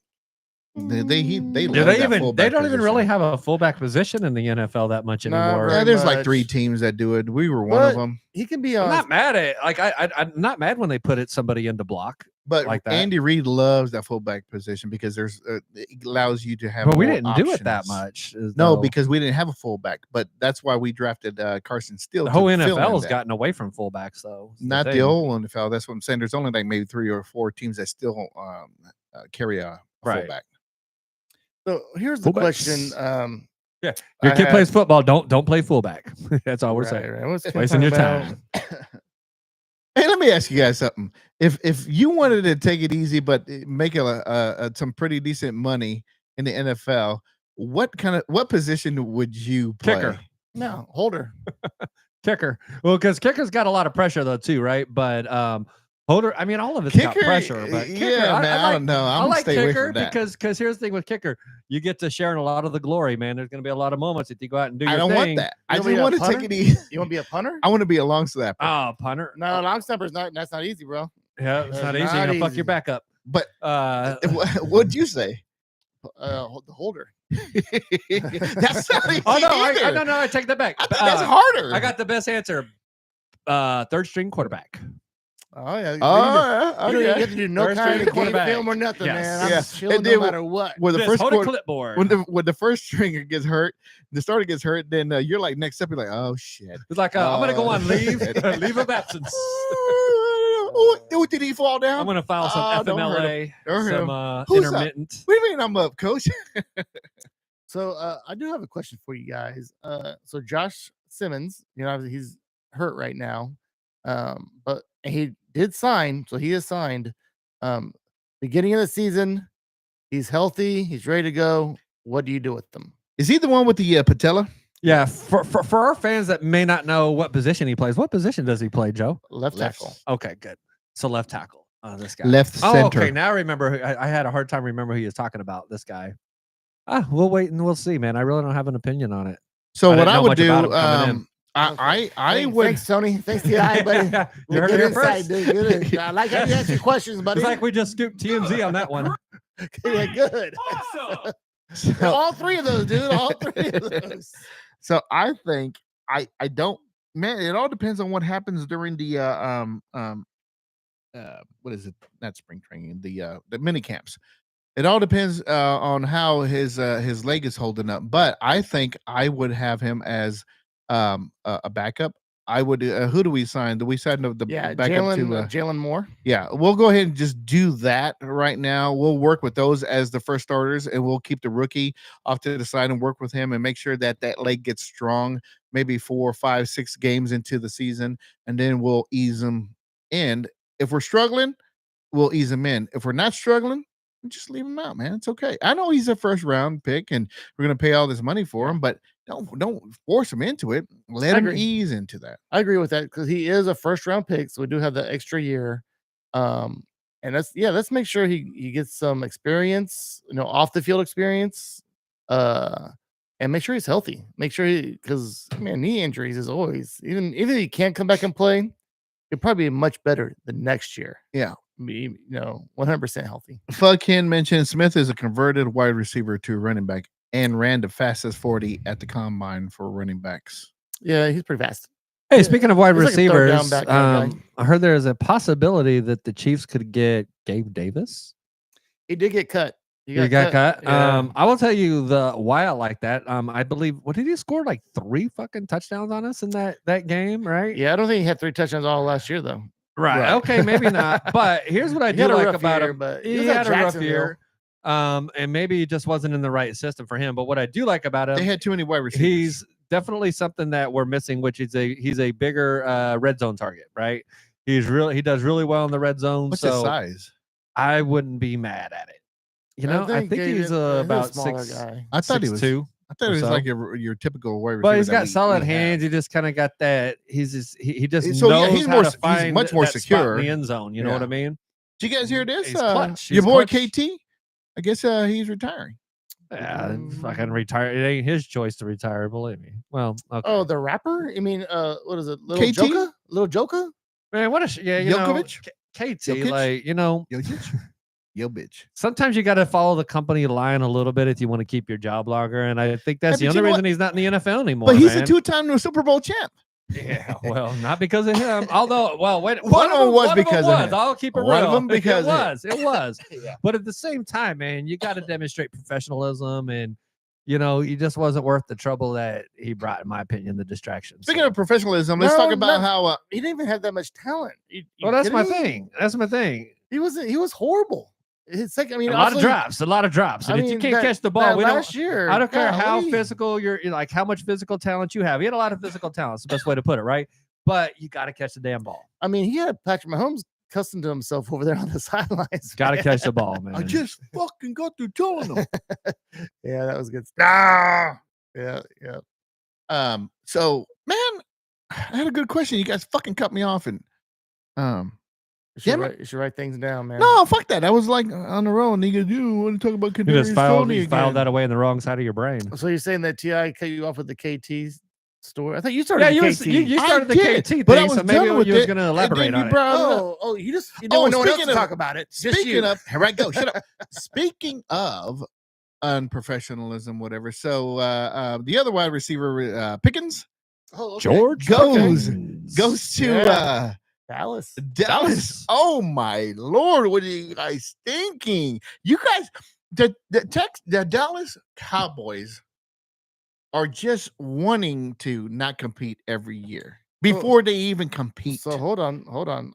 They don't even really have a fullback position in the NFL that much anymore. Yeah, there's like 3 teams that do it. We were one of them. He can be on. I'm not mad at it. Like I'm not mad when they put somebody into block. But like that. Andy Reid loves that fullback position because it allows you to have. But we more didn't do it that options. much. No, though. because we didn't have a fullback. But that's why we drafted Carson Steele. The whole to fill in NFL has that. gotten away from fullbacks, though. It's Not the thing. old NFL. That's what I'm saying. There's only like maybe 3 or 4 teams that still carry a fullback. So here's the Fullbacks. question. Yeah, your kid plays football. Don't play fullback. That's all we're saying. Right. What's Wasting your time. Hey, let me ask you guys something. If you wanted to take it easy but make some pretty decent money in the NFL, what position would you play? Kicker. No, holder. Kicker. Well, because kicker's got a lot of pressure though too, right? But holder, I mean, all of it's got pressure. But kicker, yeah, man, I don't know. I like stay away kicker from that. because here's the thing with kicker, you get to share in a lot of the glory, man. There's going to be a lot of moments that you go out and do your I don't thing. want that. I You just wanna want be to a take it easy. You want to be a punter? I want to be a long snapper. Oh, punter. No, long snapper's not. That's not easy, bro. Yeah, it's That's not easy. not You're gonna fuck easy. your back up. But what'd you say? The holder. That's not easy Oh no, either. I take that back. I think that's harder. I got the best answer. Third string quarterback. Oh yeah. Oh, You don't okay. get to do no First kind string of game quarterback. film or nothing, Yes. man. I'm Yeah. just chilling And no then matter what. When the Just first hold a quarter, clipboard. when the first stringer gets hurt, the starter gets hurt, then you're like next up, you're like, oh shit. It's like I'm gonna go on leave, shit. leave of absence. Oh, did he fall down? I'm gonna file some Oh, don't hurt FMLA, Don't hurt some Who's up? intermittent. What do you mean I'm up, coach? So I do have a question for you guys. So Josh Simmons, obviously he's hurt right now, but he did sign, so he is signed. Beginning of the season, he's healthy, he's ready to go. What do you do with them? Is he the one with the patella? Yeah, for our fans that may not know what position he plays, what position does he play, Joe? Left tackle. Okay, good. So left tackle. This guy. Left Oh, center. okay. Now I remember. I had a hard time remember who he was talking about. This guy. We'll wait and we'll see, man. I really don't have an opinion on it. So I what didn't I know would much do, about him coming in. I would. Thanks, Tony. Thanks, Ti, buddy. You heard it Good here insight, first. dude. Good. I like how you answer questions, buddy. It's like we just scooped TMZ on that one. Yeah, good. All three of those, dude. All three of those. So I think I don't, man. It all depends on what happens during the what is it? Not spring training. The mini camps. It all depends on how his leg is holding up. But I think I would have him as a backup. I would. Who do we sign? Do we sign the backup to Jalen Moore? Yeah, we'll go ahead and just do that right now. We'll work with those as the first starters, and we'll keep the rookie off to the side and work with him and make sure that leg gets strong. Maybe 4, 5, 6 games into the season, and then we'll ease him in. If we're struggling, we'll ease him in. If we're not struggling, just leave him out, man. It's okay. I know he's a first round pick, and we're gonna pay all this money for him, but don't force him into it. Let him ease into that. I agree with that because he is a first round pick, so we do have the extra year. And let's make sure he gets some experience, off the field experience, and make sure he's healthy. Make sure because knee injuries is always even if he can't come back and play, he'll probably be much better the next year. Yeah. Be 100% healthy. Fuckkin mentioned Smith is a converted wide receiver to running back and ran the fastest 40 at the combine for running backs. Yeah, he's pretty fast. Hey, speaking of wide He's like a third down receivers, back kind of guy. I heard there's a possibility that the Chiefs could get Gabe Davis. He did get cut. He got cut. Yeah. I will tell you why I like that. I believe what did he score like 3 fucking touchdowns on us in that game, right? Yeah, I don't think he had 3 touchdowns all last year though. Right. Okay, maybe not. But here's what I He do had a like rough about year, him. but He was at had a rough Jacksonville. year. And maybe he just wasn't in the right system for him. But what I do like about him, They had too many wide receivers. he's definitely something that we're missing, which is he's a bigger red zone target, right? He does really well in the red zone. What's his so size? I wouldn't be mad at it. I think he's about smaller 6. guy. I thought he was 6'2". I thought it was so. like your typical wide receiver. But he's that got we solid have. hands. He just kind of got that. He just So, yeah, knows he's how more- to he's find much more that spot secure. in the end zone. You know Yeah. what I mean? Did you guys hear this? He's clutch. Your He's boy clutch. KT. I guess he's retiring. Yeah, fucking retire. It ain't his choice to retire. Believe me. Well, okay. Oh, the rapper? You mean what is it? Little KT? Joker? Little Joker? Man, what a Djokovic? KT, Jokic? like Yo, bitch. sometimes you got to follow the company line a little bit if you want to keep your job longer, and I think that's Hey, the but only you know reason he's not in the NFL anymore. But he's man. a 2-time Super Bowl champ. Yeah, well, not because of him. Although, well, wait, One of them was because of him. I'll keep it One real. of them because it was. Yeah. But at the same time, man, you got to demonstrate professionalism, and he just wasn't worth the trouble that he brought, in my opinion, the distraction. Speaking of professionalism, let's talk about how he didn't even have that much talent. Well, that's my thing. That's my thing. He was horrible. His second, I mean, a lot of drops. And if you can't catch the ball, last year, I don't care how physical you're like, how much physical talent you have. He had a lot of physical talent. It's the best way to put it, right? But you got to catch the damn ball. I mean, he had Patrick Mahomes cussing to himself over there on the sidelines. Got to catch the ball, man. I just fucking got through telling him. Yeah, that was good stuff. Nah. Yeah. So, man, I had a good question. You guys fucking cut me off and you should write things down, man. No, fuck that. I was like on the road, and he goes, "You want to talk about You just filed again?" that away in the wrong side of your brain. So you're saying that Ti cut you off with the KT store? I thought you started. Yeah, KT. you started the KT thing, but I was so maybe done with you was it, going to elaborate on it. You didn't want no one else to talk about it. Speaking of, here I go. Shut up. Speaking of unprofessionalism, whatever. So the other wide receiver, Pickens, George goes Pickens. to Dallas. Oh my Lord, what are you guys thinking? You guys, the Dallas Cowboys are just wanting to not compete every year before they even compete. So hold on.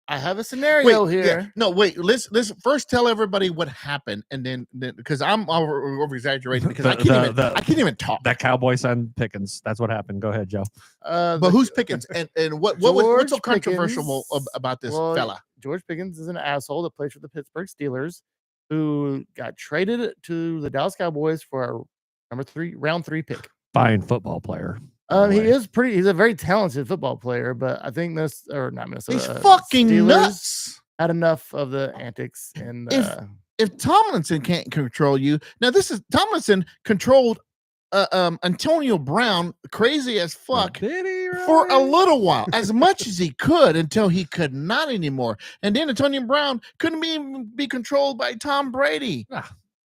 I have a scenario here. Yeah. No, wait. Let's first tell everybody what happened, and then because I'm over exaggerating because I can't even talk. That Cowboy son Pickens. That's what happened. Go ahead, Joe. But who's Pickens, and what's so controversial about this fella? George Pickens is an asshole that plays for the Pittsburgh Steelers, who got traded to the Dallas Cowboys for a round 3 pick. Fine football player. He's a very talented football player, but I think Minnesota. He's fucking Steelers nuts. Had enough of the antics, and if Tomlinson can't control you, now Tomlinson controlled Antonio Brown crazy as fuck for a little while, as much as he could until he could not anymore, and then Antonio Brown couldn't even be controlled by Tom Brady.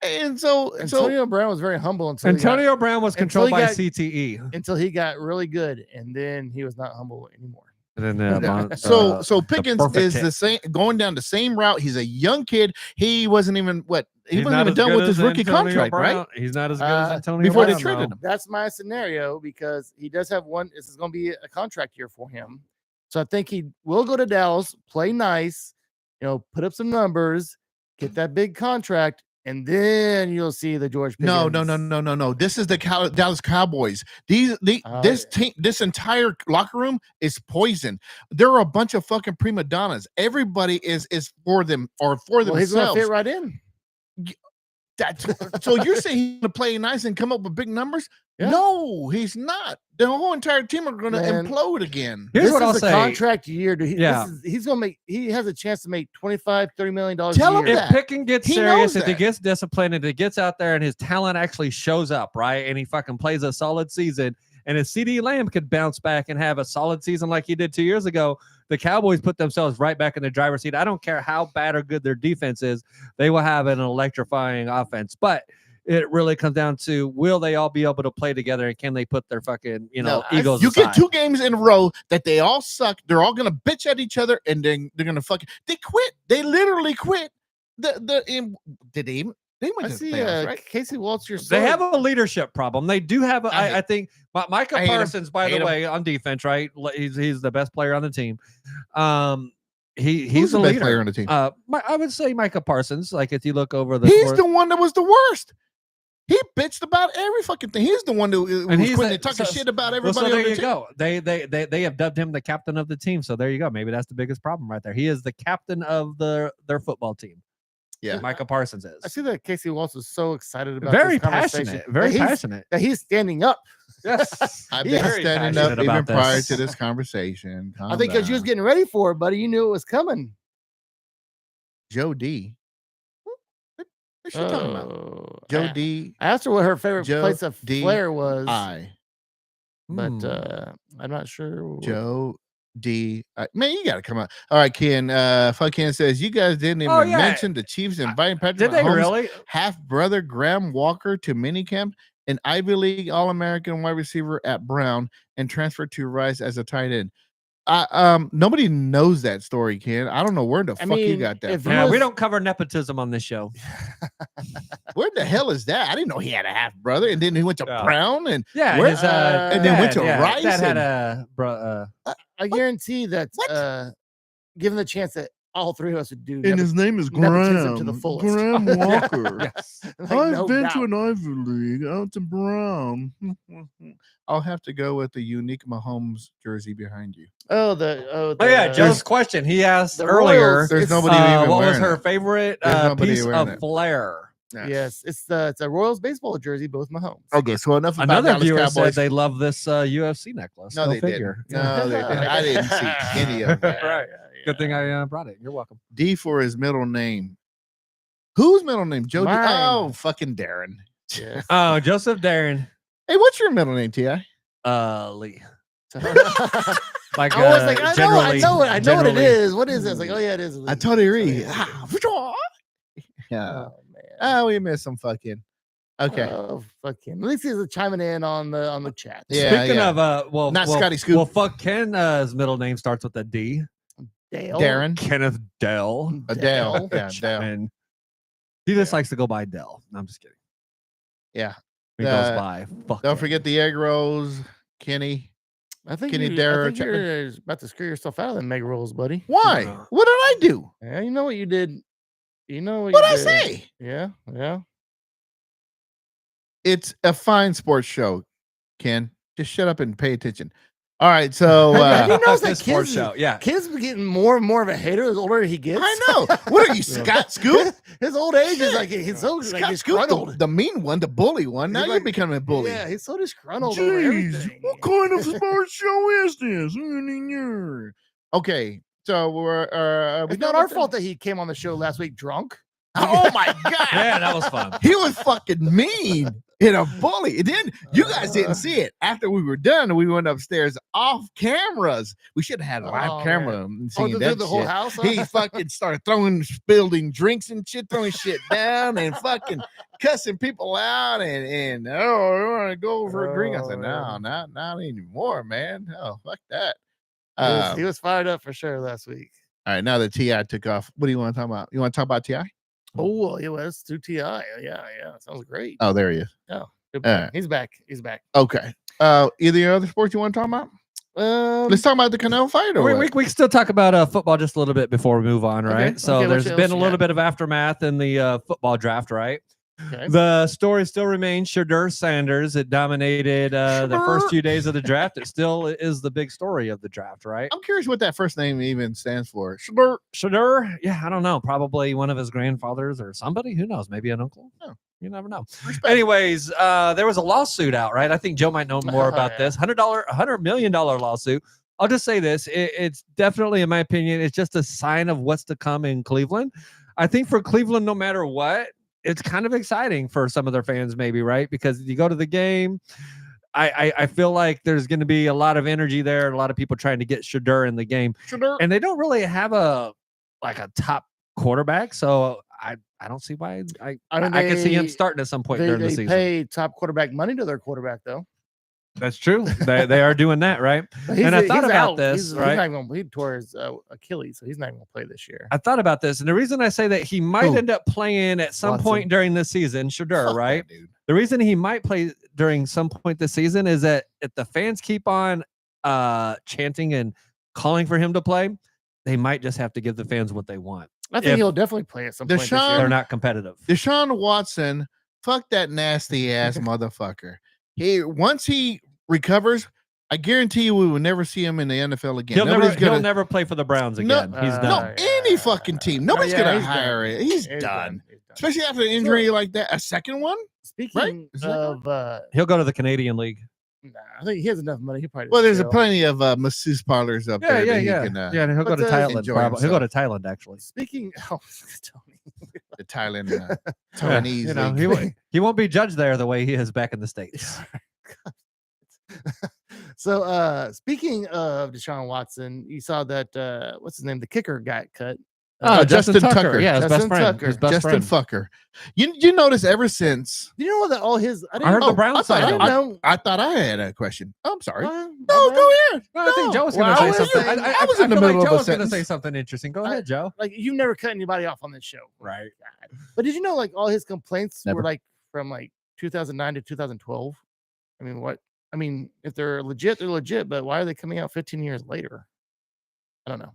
And so Antonio Brown was very humble until Antonio Brown was controlled by CTE until he got really good, and then he was not humble anymore. And then so Pickens is the same, going down the same route. He's a young kid. He wasn't even done with his rookie contract, right? He's not as good as Antonio before Brown, they traded him. That's my scenario because he does have one. This is going to be a contract year for him, so I think he will go to Dallas, play nice, put up some numbers, get that big contract. And then you'll see the George Pickens. No. This is the Dallas Cowboys. This entire locker room is poison. There are a bunch of fucking prima donnas. Everybody is for them or for themselves. He's gonna fit right in. So you're saying he's gonna play nice and come up with big numbers? Yeah. No, he's not. The whole entire team are gonna implode again. Here's what I'll say. Contract year. He's gonna make. He has a chance to make $25-30 million. Tell him if Pickens gets serious, if he gets disciplined, and he gets out there and his talent actually shows up, right, and he fucking plays a solid season, and if CeeDee Lamb could bounce back and have a solid season like he did 2 years ago, the Cowboys put themselves right back in the driver's seat. I don't care how bad or good their defense is; they will have an electrifying offense, but it really comes down to, will they all be able to play together, and can they put their fucking, egos You aside? get 2 games in a row that they all suck. They're all going to bitch at each other, and then they're going to they quit. They literally quit. Did they even? They went to the playoffs, right? Casey Waltz, they have a leadership problem. They do have I think Micah Parsons, by the way, on defense, right? He's the best player on the team. He's the best leader. player on the team. I would say Micah Parsons. Like if you look over he's the one that was the worst. He bitched about every fucking thing. He's the one who was talking shit about everybody. Well, so there you go. They have dubbed him the captain of the team. So there you go. Maybe that's the biggest problem right there. He is the captain of their football team. Yeah, Micah Parsons is. I see that Casey Waltz is so excited about very passionate, that he's standing up. Yes, I've been standing up even prior to this conversation. I think because you was getting ready for it, buddy. You knew it was coming. Joe D. What's she talking about? Joe D. I asked her what her favorite place of Flair was. But I'm not sure. Joe D. Man, you gotta come on. All right, Ken. Fuck Ken says you guys didn't even mention the Chiefs inviting Patrick Mahomes' they really? half brother Graham Walker to minicamp. an Ivy League All-American wide receiver at Brown, and transferred to Rice as a tight end. Nobody knows that story, Ken. I don't know where the fuck you got that from. Yeah, we don't cover nepotism on this show. Where the hell is that? I didn't know he had a half brother, and then he went to Brown, and yeah, where, his, and then went to Rice. That had a I guarantee that given the chance that all three of us would do, and his name is nepotism Graham. to the fullest. Graham Walker. yes. Like, I've no been doubt. to an Ivy League out to Brown. I'll have to go with the unique Mahomes jersey behind you. Oh yeah, Joe's question. He asked earlier. Royals, There's nobody even what was wearing her it. favorite piece of flair? Yes, it's a Royals baseball jersey, both Mahomes. Okay, so enough about Another Dallas viewer Cowboys. said they love this UFC necklace. No, Go they figure. didn't. No, they didn't. I didn't see any of that. Right. Good thing I brought it. You're welcome. D for his middle name. Whose middle name? Joe. Mine. Oh, fucking Darren. Yeah. Oh, Joseph Darren. Hey, what's your middle name, Ti? Lee. I Like was like, I know what it generally. is. What is it? It's like, oh yeah, it is. I told you, Reed. Oh, Yeah. man. Oh, we missed some fucking. Okay. Oh, fucking. At least he's chiming in on the chat. Yeah, Speaking yeah. of Not Scotty Scoop. Well, fuck Ken's middle name starts with a D. Dale. Darren. Kenneth Dell. Adele. Yeah, Dale. And he just likes to go by Dell. No, I'm just kidding. Yeah. He goes by. Fuck Don't Ken. forget the egg rolls, Kenny. I think Kenny I Darrow think Chapman. you're about to screw yourself out of them mega rolls, buddy. Why? Uh, What did I do? Yeah, you know what you did. You know what What you I did. say? Yeah, yeah. It's a fine sports show, Ken. Just shut up and pay attention. All right, so Have you noticed that This sports kids, show, yeah. kids be getting more and more of a hater the older he gets? I know. What are you, Scott Scoop? His old age is like he's so like Scott Scoop, disgruntled. the mean one, the bully one. Now He's you're like- becoming a bully. Yeah, he's so disgruntled over everything. what kind of sports show is this? Okay, so we're It's not our fault that he came on the show last week drunk. Oh my god, Yeah, that was fun. he was fucking mean and a bully. And then you guys didn't see it. After we were done, we went upstairs off cameras. We should have had a live Oh, camera and Oh, seen the that whole shit. house. Huh? He fucking started spilling drinks and shit, throwing shit down and fucking cussing people out and we want to go for a drink. I said, no, man. not anymore, man. Oh, fuck that. He was fired up for sure last week. All right, now that T.I. took off, what do you want to talk about? You want to talk about T.I.? Oh, well, it was to T.I. Yeah, sounds great. Oh, there he is. Good all man. right. He's back. He's back. Okay. Either other sports you want to talk about? Let's talk about the Canelo fight. Or We can still talk about football just a little bit before we move on, right? Okay, So okay, there's what been else a you little got? bit of aftermath in the football draft, right? Okay. The story still remains Shadur Sanders. It dominated the first few days of the draft. It still is the big story of the draft, right? I'm curious what that first name even stands for. Shadur, yeah, I don't know. Probably one of his grandfathers or somebody. Who knows? Maybe an uncle. Oh. You never know. Respect. Anyways, there was a lawsuit out, right? I think Joe might know more about Yeah. this. $100 million lawsuit. I'll just say this. It's definitely, in my opinion, it's just a sign of what's to come in Cleveland. I think for Cleveland, no matter what, it's kind of exciting for some of their fans, maybe, right? Because you go to the game. I feel like there's going to be a lot of energy there, a lot of people trying to get Shadur in the game, and they don't really have a top quarterback. So I don't see why I can see him they- starting at some point during the They season. pay top quarterback money to their quarterback though. That's true. They are doing that, right? But And I thought he's about out. this, He's right? not going to bleed towards Achilles, so he's not going to play this year. I thought about this, and the reason I say that he might Who? end up playing at some Watson. point during this season, Shadur, Fuck right? that dude. The reason he might play during some point this season is that if the fans keep on chanting and calling for him to play, they might just have to give the fans what they want. I think If- he'll definitely play at some point this Deshaun- They're year. not competitive. Deshaun Watson, fuck that nasty ass motherfucker. Once he recovers, I guarantee you we will never see him in the NFL again. He'll never play for the Browns No, again. He's no, done. any fucking team. Nobody's Yeah, gonna he's hire done. it. He's He's done. He's done. Especially after an injury like that. A second one? Speaking Is that of, He'll go to the Canadian League. I think he has enough money. He probably Well, there's chill. plenty of masseuse parlors up there. that he can, Yeah, he'll go But, to Thailand. enjoy Probably. He'll go to himself. Thailand actually. Speaking, Tony. the Thailand, Yeah, Taiwanese you know, league. he won't be judged there the way he is back in the States. So speaking of Deshaun Watson, you saw that what's his name? The kicker got cut. Justin Tucker. Yeah, his Justin best friend. Tucker. His best Justin friend. Fucker. You notice ever since Do you know that all his? I heard the Brown I side. thought of I it. know. I thought I had a question. I'm sorry. No, No, go ahead. No, I think No. Joe was Well, going I to say was something. saying- I I was I in the feel like middle of Joe a was going to sentence. say something interesting. Go ahead, Joe. Like you never cut anybody off on this show, Right. but did you know like all his complaints Never. were like from like 2009 to 2012? I mean, what? I mean, if they're legit, they're legit. But why are they coming out 15 years later? I don't know.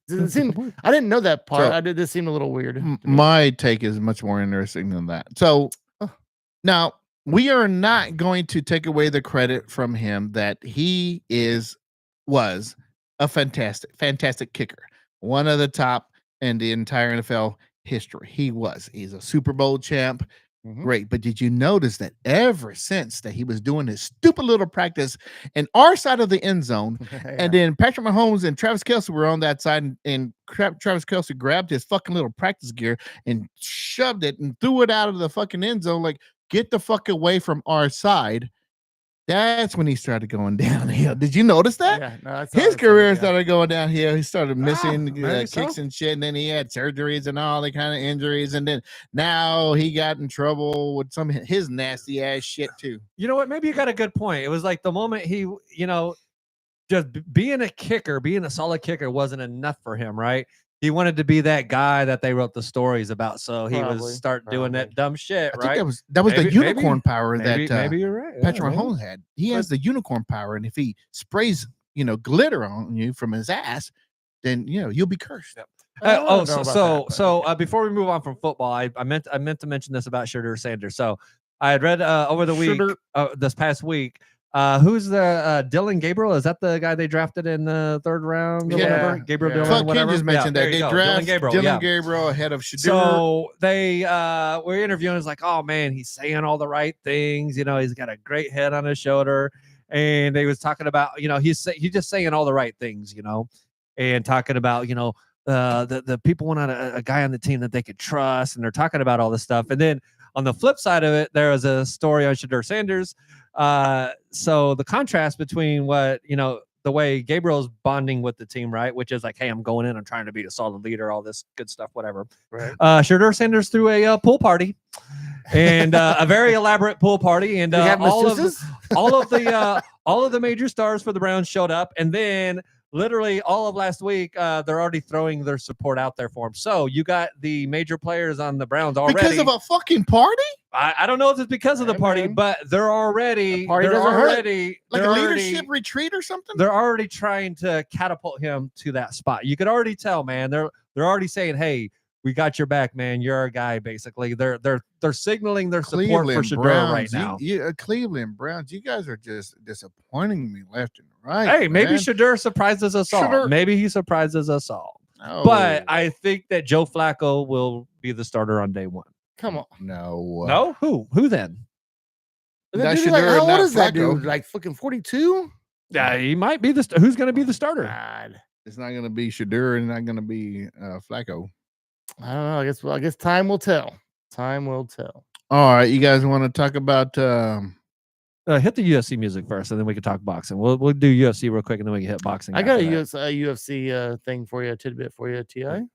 It seemed, I didn't know that part. So- This seemed a little weird. to me. My take is much more interesting than that. So Oh. now we are not going to take away the credit from him that he was a fantastic kicker, one of the top in the entire NFL history. He's a Super Bowl champ. Mhm. Great. But did you notice that ever since that he was doing his stupid little practice in our side of the end zone, and then Patrick Mahomes and Travis Kelce were on that side, and Travis Kelce grabbed his fucking little practice gear and shoved it and threw it out of the fucking end zone, like, get the fuck away from our side. That's when he started going downhill. Did you notice that? Yeah, no, that's His all- career yeah. started going downhill. He started missing maybe kicks so. and shit, and then he had surgeries and all the kind of injuries, and then now he got in trouble with some of his nasty ass shit too. You know what? Maybe you got a good point. It was like the moment he, just being a kicker, being a solid kicker wasn't enough for him, right? He wanted to be that guy that they wrote the stories about. So he Probably, was start doing that dumb shit, I right? think that was Maybe- the unicorn power Maybe, that maybe you're right. Patrick Yeah, maybe. Mahomes had. He has the unicorn power, and if he sprays, glitter on you from his ass, then you'll be cursed. Yep. I don't know about that, Before we move on from football, I meant to mention this about Shedeur Sanders. So I had read over the week, this past week. Who's the Dylan Gabriel? Is that the guy they drafted in the third round? Or Yeah. whatever? Gabriel Yeah. Dillon, Fuck, Ken whatever. just mentioned that there you they go. drafted Dylan yeah. Gabriel ahead of Shedeur. So they were interviewing. It's like, oh man, he's saying all the right things. He's got a great head on his shoulder, and they was talking about, he's just saying all the right things, and talking about, the people want a guy on the team that they could trust, and they're talking about all this stuff. And then on the flip side of it, there was a story on Shedeur Sanders. So the contrast between what, the way Gabriel's bonding with the team, right? Which is like, hey, I'm going in, I'm trying to be a solid leader, all this good stuff, whatever. Right. Shedeur Sanders threw a pool party, and a very elaborate pool party, and Do you have all of masseuses? all of the major stars for the Browns showed up, and then literally all of last week, they're already throwing their support out there for him. So you got the major players on the Browns already. because of a fucking party, I don't know if it's because of the Hey, party, man. but they're already The party they're doesn't hurt. already like they're a already- leadership retreat or something. They're already trying to catapult him to that spot. You could already tell, man. They're already saying, "Hey, we got your back, man. You're our guy." Basically, they're signaling their support for Shedeur right now. Cleveland Browns, you guys are just disappointing me left and right. Hey, maybe man. Shedeur surprises us all. Shedeur- Maybe he surprises us all. No, But I think that Joe Flacco will be the starter on day one. Come on. no, No, who then? That Dude, like, Shedeur, how not old is that Flacco. dude? Like fucking 42? Yeah, he might be the. Who's going to be the starter? God. it's not going to be Shedeur and not going to be Flacco. I don't know. I guess time will tell. Time will tell. All right, you guys want to talk about? Hit the UFC music first, and then we can talk boxing. We'll do UFC real quick, and then we can hit boxing. I got a after that. UFC thing for you, a tidbit for you, Ti.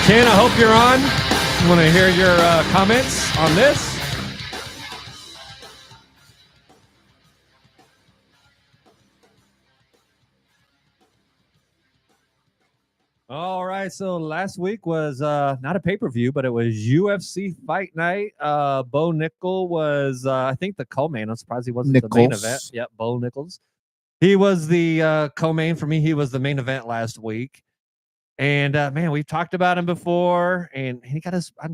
Ken, I hope you're on. I want to hear your comments on this. All right, so last week was not a pay-per-view, but it was UFC Fight Night. Bo Nickel was, I think, the co-main. I'm surprised he wasn't the main Nichols. event. Yep, Bo Nichols. He was the co-main for me. He was the main event last week. And man, we've talked about him before, and he got his. I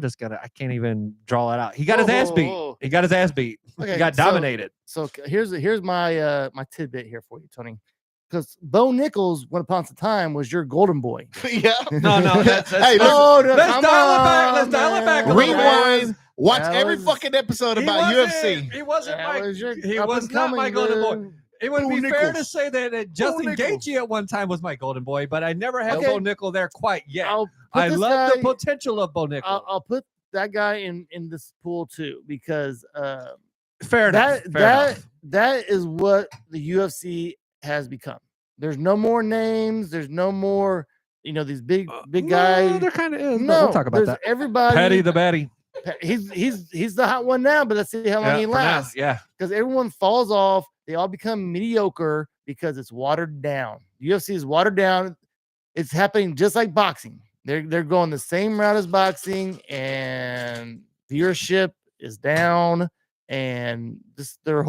can't even draw it out. He got his ass beat. Whoa. He got his ass beat. Okay, He got so- dominated. So here's my my tidbit here for you, Tony. Because Bo Nichols, once upon a time, was your golden boy. Yeah. No, that's Hey, Oh, no, let's come dial it back. on, Let's dial it back a man. little bit. Rewind. Watch That every was- fucking episode He about wasn't- UFC. He wasn't That my. was your He was not my up-and-coming, golden boy. dude. It would Bo be fair to Nichols. say that Justin Nichols. Gaethje at one time was my golden boy, but I never had Okay. Bo Nickel there quite yet. I'll put I this love the guy- potential of Bo Nickel. I'll put that guy in this pool too, because Fair enough. Fair enough. that is what the UFC has become. There's no more names. There's no more, these big guys. No, there kind of is. No, we'll talk about that. Everybody. Petty the Betty. He's the hot one now, but let's see how long he lasts. Yeah, because everyone falls off. They all become mediocre because it's watered down. UFC is watered down. It's happening just like boxing. They're going the same route as boxing, and viewership is down, and they're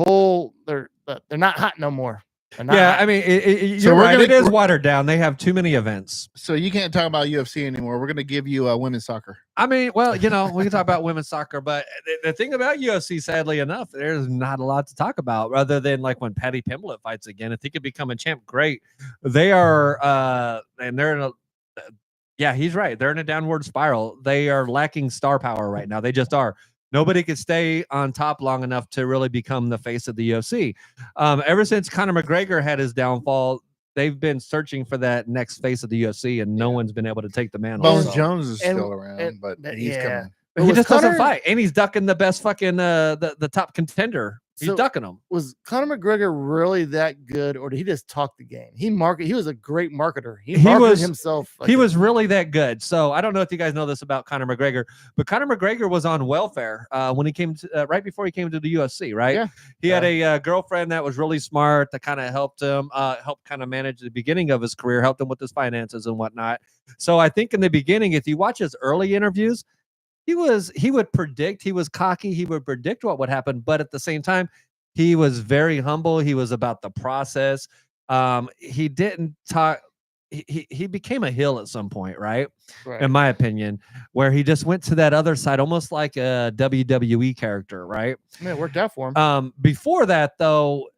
not hot no more. Yeah, hot. I mean, you're right. It is watered down. They have too many events, so you can't talk about UFC anymore. We're going to give you women's soccer. I mean, well, we can talk about women's soccer, but the thing about UFC, sadly enough, there's not a lot to talk about, rather than like when Paddy Pimblett fights again. If he could become a champ, great. They are, and they're in a. Yeah, he's right. They're in a downward spiral. They are lacking star power right now. They just are. Nobody could stay on top long enough to really become the face of the UFC. Ever since Conor McGregor had his downfall, they've been searching for that next face of the UFC, and no one's been able to take the mantle. Bones Jones is still around, but he's coming. But he just doesn't fight, and he's ducking the best fucking the top contender. He's ducking them. Was Conor McGregor really that good, or did he just talk the game? He was a great marketer. He marketed himself. He was really that good. So I don't know if you guys know this about Conor McGregor, but Conor McGregor was on welfare when he came to right before he came to the UFC. Right? Yeah. He had a girlfriend that was really smart that kind of helped him, helped kind of manage the beginning of his career, helped him with his finances and whatnot. So I think in the beginning, if you watch his early interviews, he would predict, he was cocky, he would predict what would happen, but at the same time, he was very humble. He was about the process. He didn't talk. He became a heel at some point, right? In my opinion, where he just went to that other side, almost like a WWE character, right? I mean, it worked out for him. Before that, though,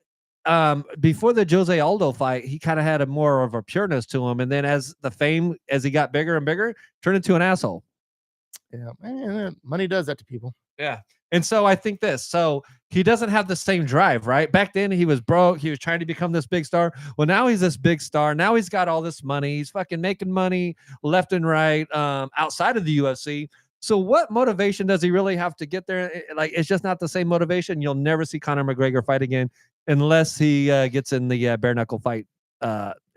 before the Jose Aldo fight, he kind of had a more of a pureness to him, and then as he got bigger and bigger, turned into an asshole. Yeah, man, money does that to people. Yeah. And so I think so he doesn't have the same drive, right? Back then he was broke. He was trying to become this big star. Well, now he's this big star. Now he's got all this money. He's fucking making money left and right outside of the UFC. So what motivation does he really have to get there? Like, it's just not the same motivation. You'll never see Conor McGregor fight again unless he gets in the bare knuckle fight.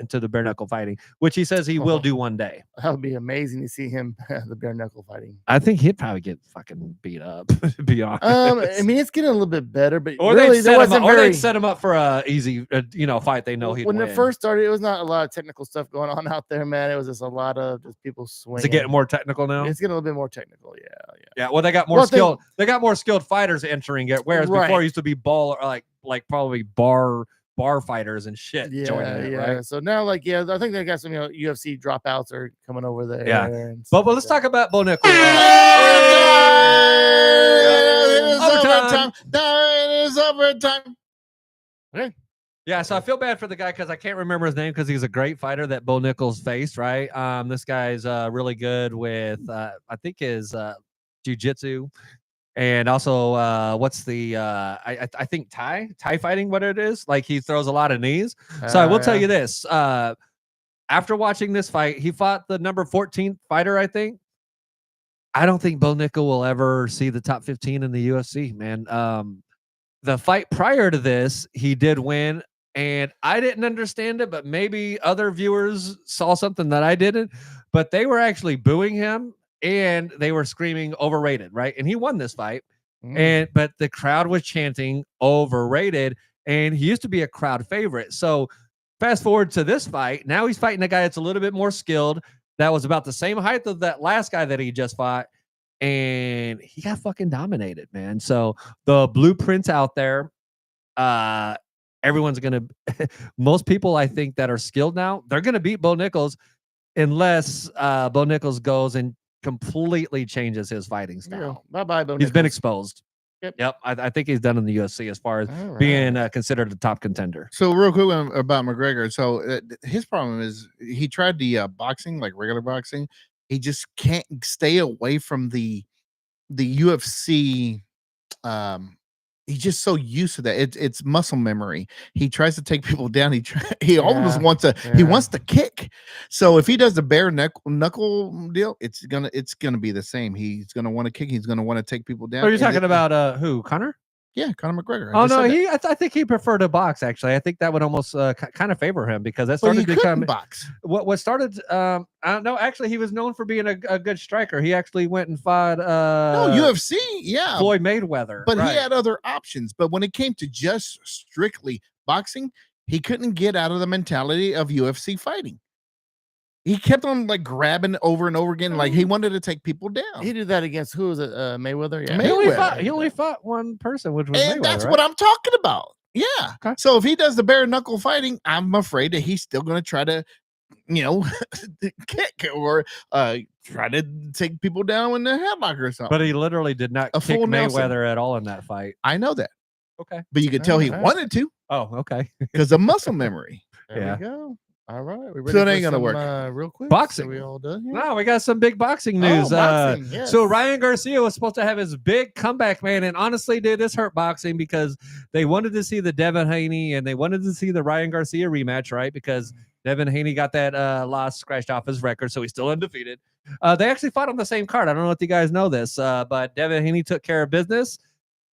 Into the bare knuckle fighting, which he says he will do one day. That would be amazing to see him the bare knuckle fighting. I think he'd probably get fucking beat up. To be honest, I mean, it's getting a little bit better, but or really, they'd set him up for a easy, fight. They know he'd when win. It first started, it was not a lot of technical stuff going on out there, man. It was just a lot of just people swinging. Is it getting more technical now? It's getting a little bit more technical, yeah. Well, they got more skilled. They got more skilled fighters entering it, whereas before it used to be like probably bar fighters and shit joining it, right? So now, I think they got some UFC dropouts are coming over there. Yeah, but let's talk about Bo Nickal. It is overtime. Okay. Yeah, so I feel bad for the guy because I can't remember his name because he's a great fighter that Bo Nickal's faced, right? This guy's really good with I think his jiu-jitsu. And also, what's the I think Thai fighting, what it is? Like, he throws a lot of knees. So I will tell you this. After watching this fight, he fought the number 14 fighter, I think. I don't think Bo Nickal will ever see the top 15 in the UFC, man. The fight prior to this, he did win, and I didn't understand it, but maybe other viewers saw something that I didn't. But they were actually booing him. And they were screaming overrated, right? And he won this fight. But the crowd was chanting overrated, and he used to be a crowd favorite. So fast forward to this fight. Now he's fighting a guy that's a little bit more skilled, that was about the same height of that last guy that he just fought, and he got fucking dominated, man. So the blueprint's out there. Everyone's gonna most people I think that are skilled now, they're gonna beat Bo Nickal unless Bo Nickal goes and completely changes his fighting style. Bye-bye, Bo Nickal. He's been exposed. Yep. I think he's done in the UFC as far as being considered a top contender. So real quick about McGregor. So his problem is he tried the boxing, like regular boxing. He just can't stay away from the UFC. He's just so used to that. It's muscle memory. He tries to take people down. He almost wants to. He wants to kick. So if he does the bare knuckle deal, it's gonna be the same. He's gonna want to kick. He's gonna want to take people down. Are you talking about who? Conor? Yeah, Conor McGregor. Oh no, I think he preferred to box. Actually, I think that would almost kind of favor him because that started to become box. What started. I don't know. Actually, he was known for being a good striker. He actually went and fought. UFC. Yeah, Floyd Mayweather. But he had other options. But when it came to just strictly boxing, he couldn't get out of the mentality of UFC fighting. He kept on like grabbing over and over again, like he wanted to take people down. He did that against who was it? Mayweather. Yeah, Mayweather. He only fought one person, which was Mayweather, that's right? what I'm talking about. Yeah. Okay. So if he does the bare knuckle fighting, I'm afraid that he's still going to try to, kick or try to take people down in the headlock or something. But he literally did not kick Mayweather at all in that fight. I know that. Okay. But you could tell he wanted to. Oh, okay. Because of muscle memory. There we go. All right. So it ain't going to work. Real quick. Boxing. So we all done here? No, we got some big boxing news. Boxing, yes. So Ryan Garcia was supposed to have his big comeback, man. And honestly, dude, this hurt boxing because they wanted to see the Devin Haney and they wanted to see the Ryan Garcia rematch, right? Because Devin Haney got that loss scratched off his record, so he's still undefeated. They actually fought on the same card. I don't know if you guys know this, but Devin Haney took care of business.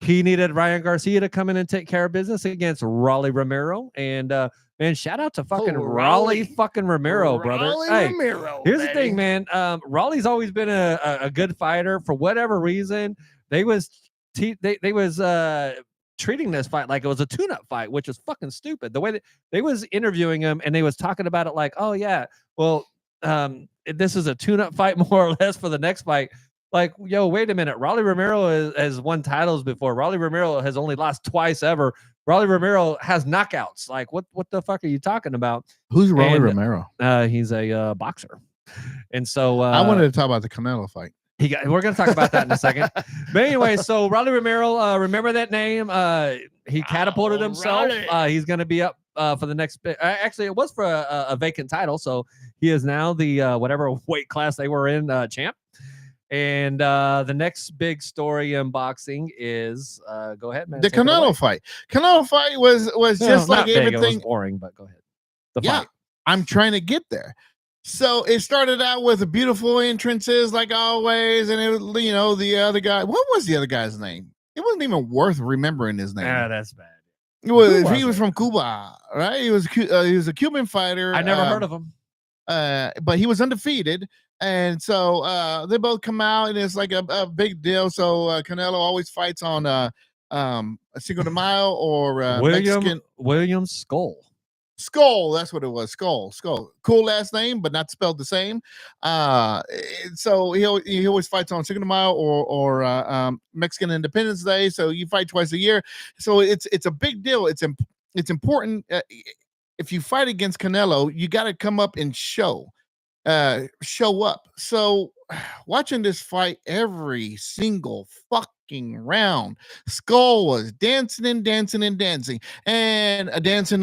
He needed Ryan Garcia to come in and take care of business against Rolly Romero. And man, shout out to fucking Rolly fucking Romero, brother. Romero, here's the thing, man. Rolly's always been a good fighter. For whatever reason, they was treating this fight like it was a tune-up fight, which is fucking stupid. The way that they was interviewing him and they was talking about it like, oh yeah, well, this is a tune-up fight more or less for the next fight. Like, yo, wait a minute. Rolly Romero has won titles before. Rolly Romero has only lost twice ever. Rolly Romero has knockouts. Like, what the fuck are you talking about? Who's Rolly Romero? He's a boxer. And so I wanted to talk about the Canelo fight. We're going to talk about that in a second. But anyway, so Rolly Romero, remember that name? He catapulted himself. He's going to be up for the next bit. Actually, it was for a vacant title. So he is now the whatever weight class they were in champ. And the next big story in boxing is go ahead, man. The Canelo fight. Canelo fight was just like everything. It was boring, but go ahead. The fight. I'm trying to get there. So it started out with beautiful entrances, like always, and it was, the other guy. What was the other guy's name? It wasn't even worth remembering his name. Yeah, that's bad. He was from Cuba, right? He was a Cuban fighter. I never heard of him. But he was undefeated. And so they both come out, and it's like a big deal. So Canelo always fights on a Cinco de Mayo or William Skull. Skull, that's what it was. Skull. Cool last name, but not spelled the same. So he always fights on Cinco de Mayo or Mexican Independence Day. So you fight twice a year. So it's a big deal. It's important. If you fight against Canelo, you got to come up and show up. So watching this fight every single fucking round, Skull was dancing and dancing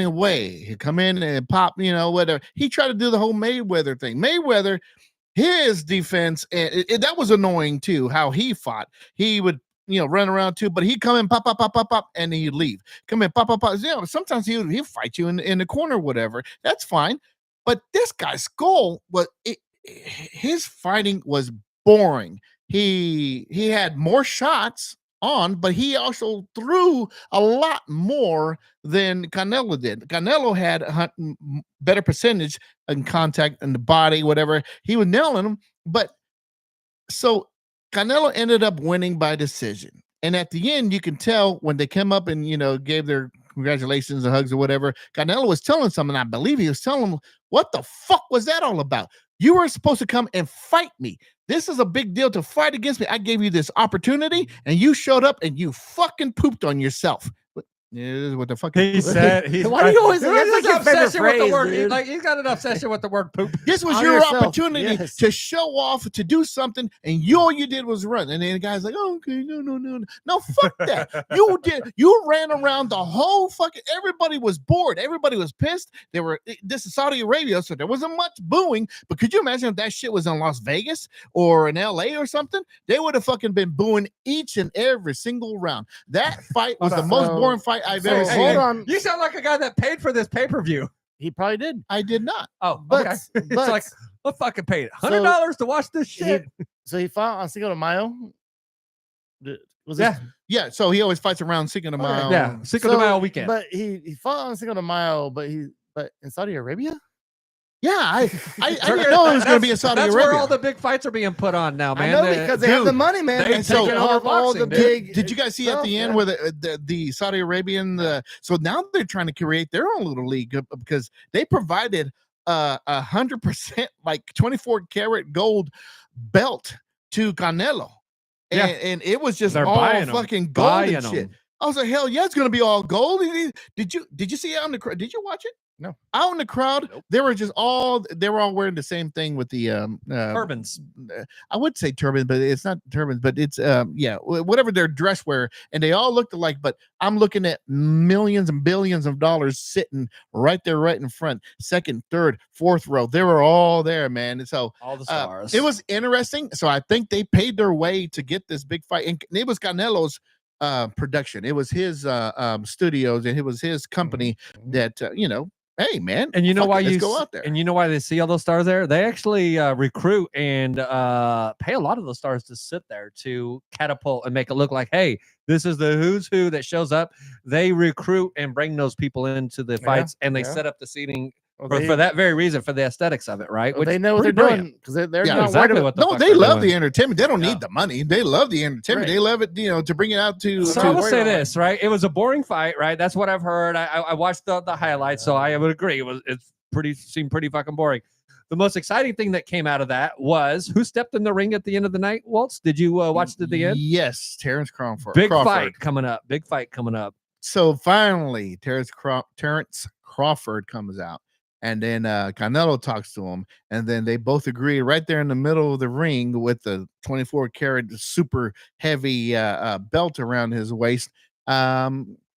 away. He'd come in and pop, whatever. He tried to do the whole Mayweather thing. Mayweather, his defense, and that was annoying too, how he fought. He would run around too, but he'd come in, pop, and then he'd leave. Come in, pop. Sometimes he'll fight you in the corner, whatever. That's fine. But this guy's Skull his fighting was boring. He had more shots on, but he also threw a lot more than Canelo did. Canelo had a better percentage in contact in the body, whatever. He was nailing them. But so Canelo ended up winning by decision. And at the end, you can tell when they came up and, gave their congratulations and hugs or whatever, Canelo was telling someone, I believe he was telling them, what the fuck was that all about? You were supposed to come and fight me. This is a big deal to fight against me. I gave you this opportunity and you showed up and you fucking pooped on yourself. What the fuck he said? Why do you always? That's like your favorite phrase, with the word. Dude. Like he's got an obsession with the word poop. This was your opportunity to show off, to do something, and all you did was run. And then the guy's like, "Oh, okay, no, fuck that. You ran around the whole fucking. Everybody was bored. Everybody was pissed. This is Saudi Arabia, so there wasn't much booing. But could you imagine if that shit was in Las Vegas or in LA or something? They would have fucking been booing each and every single round. That fight was the most boring fight I've ever seen. Hold on. You sound like a guy that paid for this pay-per-view. He probably did. I did not. Oh, but okay. It's like, I fucking paid $100 to watch this shit. So he fought on Cinco de Mayo. Was Yeah. Yeah, so he always fights around Cinco de Mayo. Yeah, Cinco de Mayo weekend. But he fought on Cinco de Mayo, but in Saudi Arabia? Yeah, I didn't know it was going to be in Saudi That's Arabia. where all the big fights are being put on now, man. I know because they have the money, man. they They're taking taking over off all boxing, the dude. big. Did you guys see at the end where the Saudi Arabian? So now they're trying to create their own little league because they provided 100% like 24 karat gold belt to Canelo, and it was just They're all buying 'em. fucking gold Buying and shit. 'em. I was like, hell yeah, it's gonna be all gold. Did you see it on the crowd? Did you watch it? No. Out in the crowd, Nope. they were all wearing the same thing with the Turbans. I would say turban, but it's not turbans, but it's whatever their dress wear, and they all looked alike. But I'm looking at millions and billions of dollars sitting right there, right in front, second, third, fourth row. They were all there, man. And so All the stars. it was interesting. So I think they paid their way to get this big fight, and it was Canelo's production. It was his studios, and it was his company that hey man, And you know fuck why it, let's you go out there. And you know why they see all those stars there? They actually recruit and pay a lot of those stars to sit there to catapult and make it look like, hey, this is the who's who that shows up. They recruit and bring those people into the fights, and they set up the seating for that very reason, for the aesthetics of it, right? Which they know what they're doing because they're not exactly what. the No, they love the entertainment. They don't need the money. They love the entertainment. Right. They love it, to bring it out to. So I will say this, right? It was a boring fight, right? That's what I've heard. I watched the highlights, so I would agree. Seemed pretty fucking boring. The most exciting thing that came out of that was who stepped in the ring at the end of the night. Waltz, did you watch to the end? Yes, Terrence Crawford. Big fight coming up. So finally, Terrence Crawford comes out. And then Canelo talks to him, and then they both agree right there in the middle of the ring with the 24 karat super heavy belt around his waist.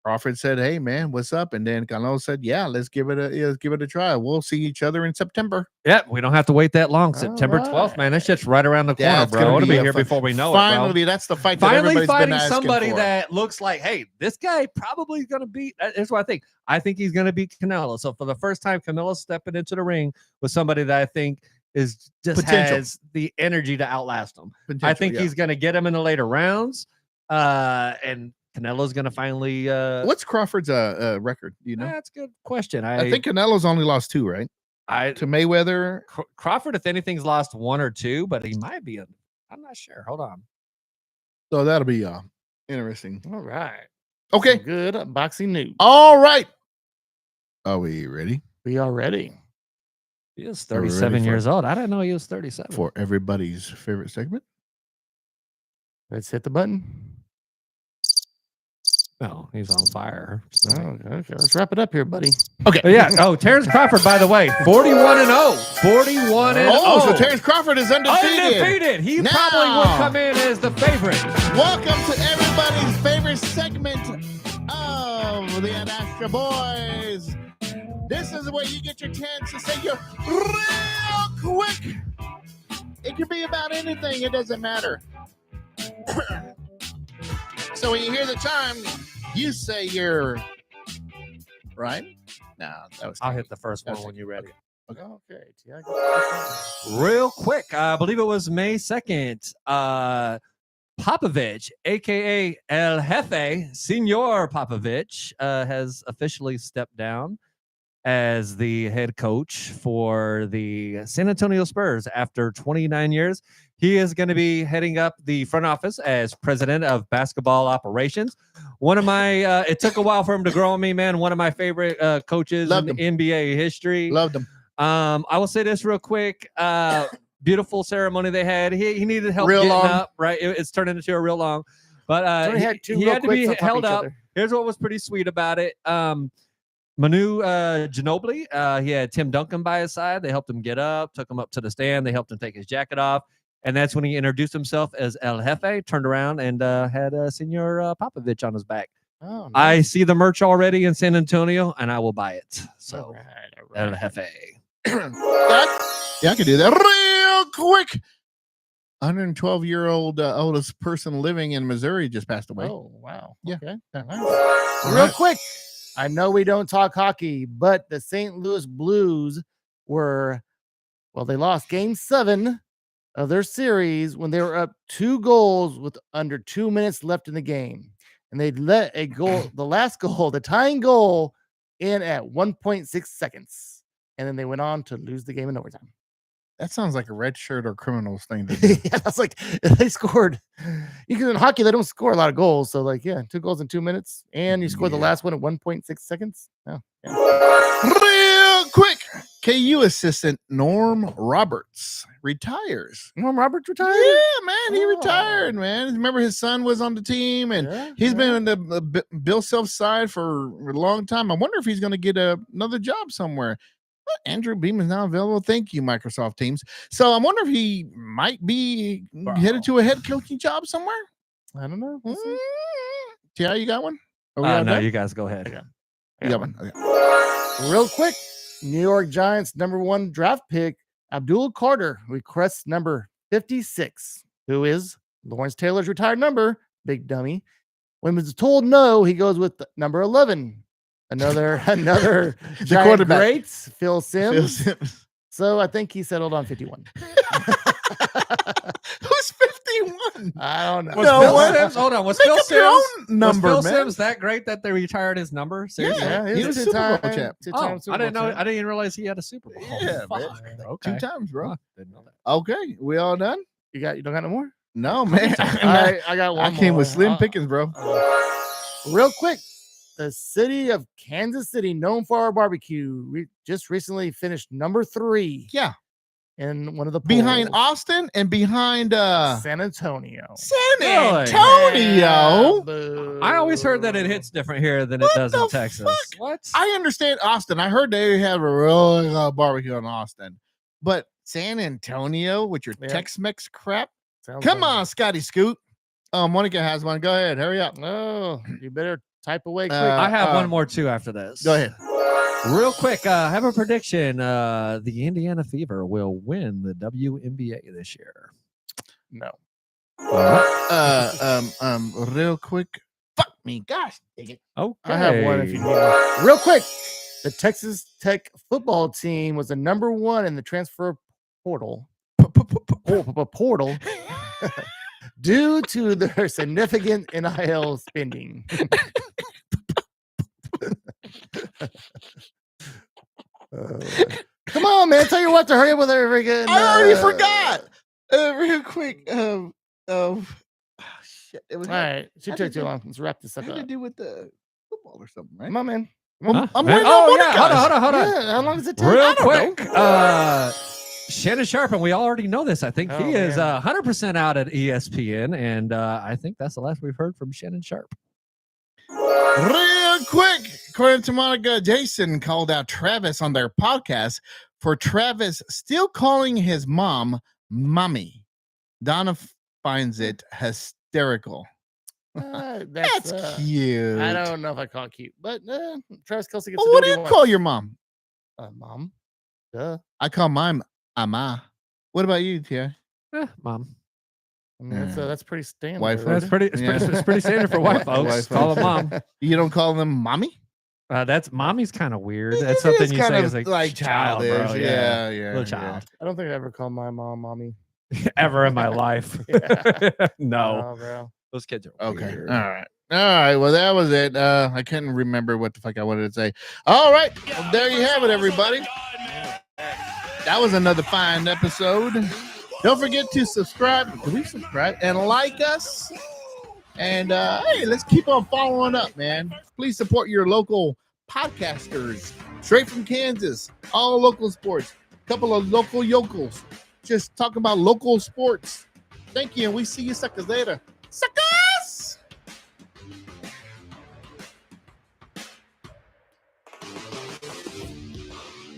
Crawford said, "Hey man, what's up?" And then Canelo said, "Yeah, let's give it a try. We'll see each other in September." Yep, we don't have to wait that long. September 12th, man. That shit's right around the corner, bro. It'll be here before we know Finally, it, that's the fight. Finally that fighting been somebody for. that looks like, hey, this guy probably is going to beat. Here's what I think. I think he's going to beat Canelo. So for the first time, Canelo's stepping into the ring with somebody that I think is just has the energy to outlast him. I think he's going to get him in the later rounds. And Canelo's going to finally. What's Crawford's record? Do you know? That's a good question. I think Canelo's only lost 2, right? To Mayweather. Crawford, if anything's, lost 1 or 2, but he might be. I'm not sure. Hold on. So that'll be interesting. All right. Okay. Some good boxing news. All right. Are we ready? We are ready. He is 37 years old. I didn't know he was 37. For everybody's favorite segment. Let's hit the button. No, he's on fire. So. Okay. Let's wrap it up here, buddy. Okay. Terrence Crawford, by the way, 41-0. 41-0. Oh, so Terrence Crawford is undefeated. He probably will come in as the favorite. Welcome to everybody's favorite segment of the Ad Astra Boys. This is where you get your chance to say your real quick. It can be about anything. It doesn't matter. So when you hear the chime, you say you're right. No, I'll hit the first one when you're ready. Okay. Real quick, I believe it was May 2nd. Popovich, aka El Jefe, Senor Popovich, has officially stepped down as the head coach for the San Antonio Spurs after 29 years. He is going to be heading up the front office as president of basketball operations. One of my, it took a while for him to grow on me, man. One of my favorite coaches in NBA history. Loved him. I will say this real quick. Beautiful ceremony they had. He needed help real getting long. up, right? It's turned into a real long. But he had to be held up. Here's what was pretty sweet about it. Manu Ginobili, he had Tim Duncan by his side. They helped him get up, took him up to the stand. They helped him take his jacket off. And that's when he introduced himself as El Jefe, turned around and had Senor Popovich on his back. Oh, nice. I see the merch already in San Antonio, and I will buy it. So, all right. El Jefe. Yeah, I can do that real quick. 112-year-old oldest person living in Missouri just passed away. Oh, wow. Yeah. Okay. Nice. Real quick. I know we don't talk hockey, but the St. Louis Blues they lost Game 7 of their series when they were up 2 goals with under 2 minutes left in the game. And they'd let a goal, the last goal, the tying goal, in at 1.6 seconds. And then they went on to lose the game in overtime. That sounds like a red shirt or criminals thing to do. Yeah, that's like they scored. In hockey, they don't score a lot of goals. So, 2 goals in 2 minutes, and you scored the last one at 1.6 seconds. Oh, yeah. Real quick, KU assistant Norm Roberts retires. Norm Roberts retired? Yeah, man, he retired, man. Remember his son was on the team, and he's been in the Bill Self side for a long time. I wonder if he's going to get another job somewhere. Andrew Beam is now available. Thank you, Microsoft Teams. So I wonder if he might be headed to a head coaching job somewhere. I don't know. Tia, you got one? No, you guys go ahead. You got one. Okay. Real quick, New York Giants #1 draft pick Abdul Carter requests number 56, who is Lawrence Taylor's retired number. Big dummy. When he was told no, he goes with number 11. Another Giant greats, Phil Simms. So I think he settled on 51. Who's 51? I don't know. Was Phil Simms? Hold on. Was Phil Simms number? Was Phil Simms that great that they retired his number? Seriously? Yeah, he was a Super Bowl champ. I didn't know. I didn't even realize he had a Super Bowl. Yeah, man. Okay. 2 times, bro. Didn't know that. Okay, we all done? You don't got no more? No, man. I got one. I came more. with slim pickings, bro. Real quick. The city of Kansas City, known for our barbecue, just recently finished number 3. Yeah. In one of the polls. Behind Austin and behind San Antonio. San Antonio. Yeah, I always heard that it hits different here than it does in Texas. Fuck? What? I understand Austin. I heard they have a really good barbecue in Austin. But San Antonio with your Tex-Mex crap? Come on, Scotty Scoot. Monica has one. Go ahead. Hurry up. Oh, you better type away quick. I have one more too after this. Go ahead. Real quick, I have a prediction. The Indiana Fever will win the WNBA this year. No. Real quick. Fuck me. Gosh dang it. Okay. I have one if you need it. Real quick. The Texas Tech football team was the number 1 in the transfer portal. Portal. Due to their significant NIL spending. Come on, man. Tell you what to hurry up with everything. I already forgot. Real quick. Shit. It was all right. It should take too long. Let's wrap this up. Had to do with the football or something, right? Come on, man. I'm waiting on one Hold on. Yeah, how long does it take? Real quick. Shannon Sharp, and we already know this. I think he is 100% out at ESPN, and I think that's the last we've heard from Shannon Sharp. Real quick, according to Monica, Jason called out Travis on their podcast for Travis still calling his mom mommy. Donna finds it hysterical. That's cute. I don't know if I call it cute, but Travis Kelce gets. What do you call your mom? Mom. Duh. I call mine Ama. What about you, Tia? Mom. I mean, that's pretty standard. White That's pretty standard for white folks. Call them mom. You don't call them mommy? That's mommy's kind of weird. That's something you say is like child, childish. bro. Yeah, Little child. I don't think I ever called my mom mommy. Ever in my life. No. Bro. Those kids are okay. weird. All right. Well, that was it. I couldn't remember what the fuck I wanted to say. All right. Well, there you have it, everybody. That was another fine episode. Don't forget to subscribe. Please subscribe and like us. And hey, let's keep on following up, man. Please support your local podcasters. Straight from Kansas. All local sports. Couple of local yokels. Just talking about local sports. Thank you, and we see you suckers later. Sucker!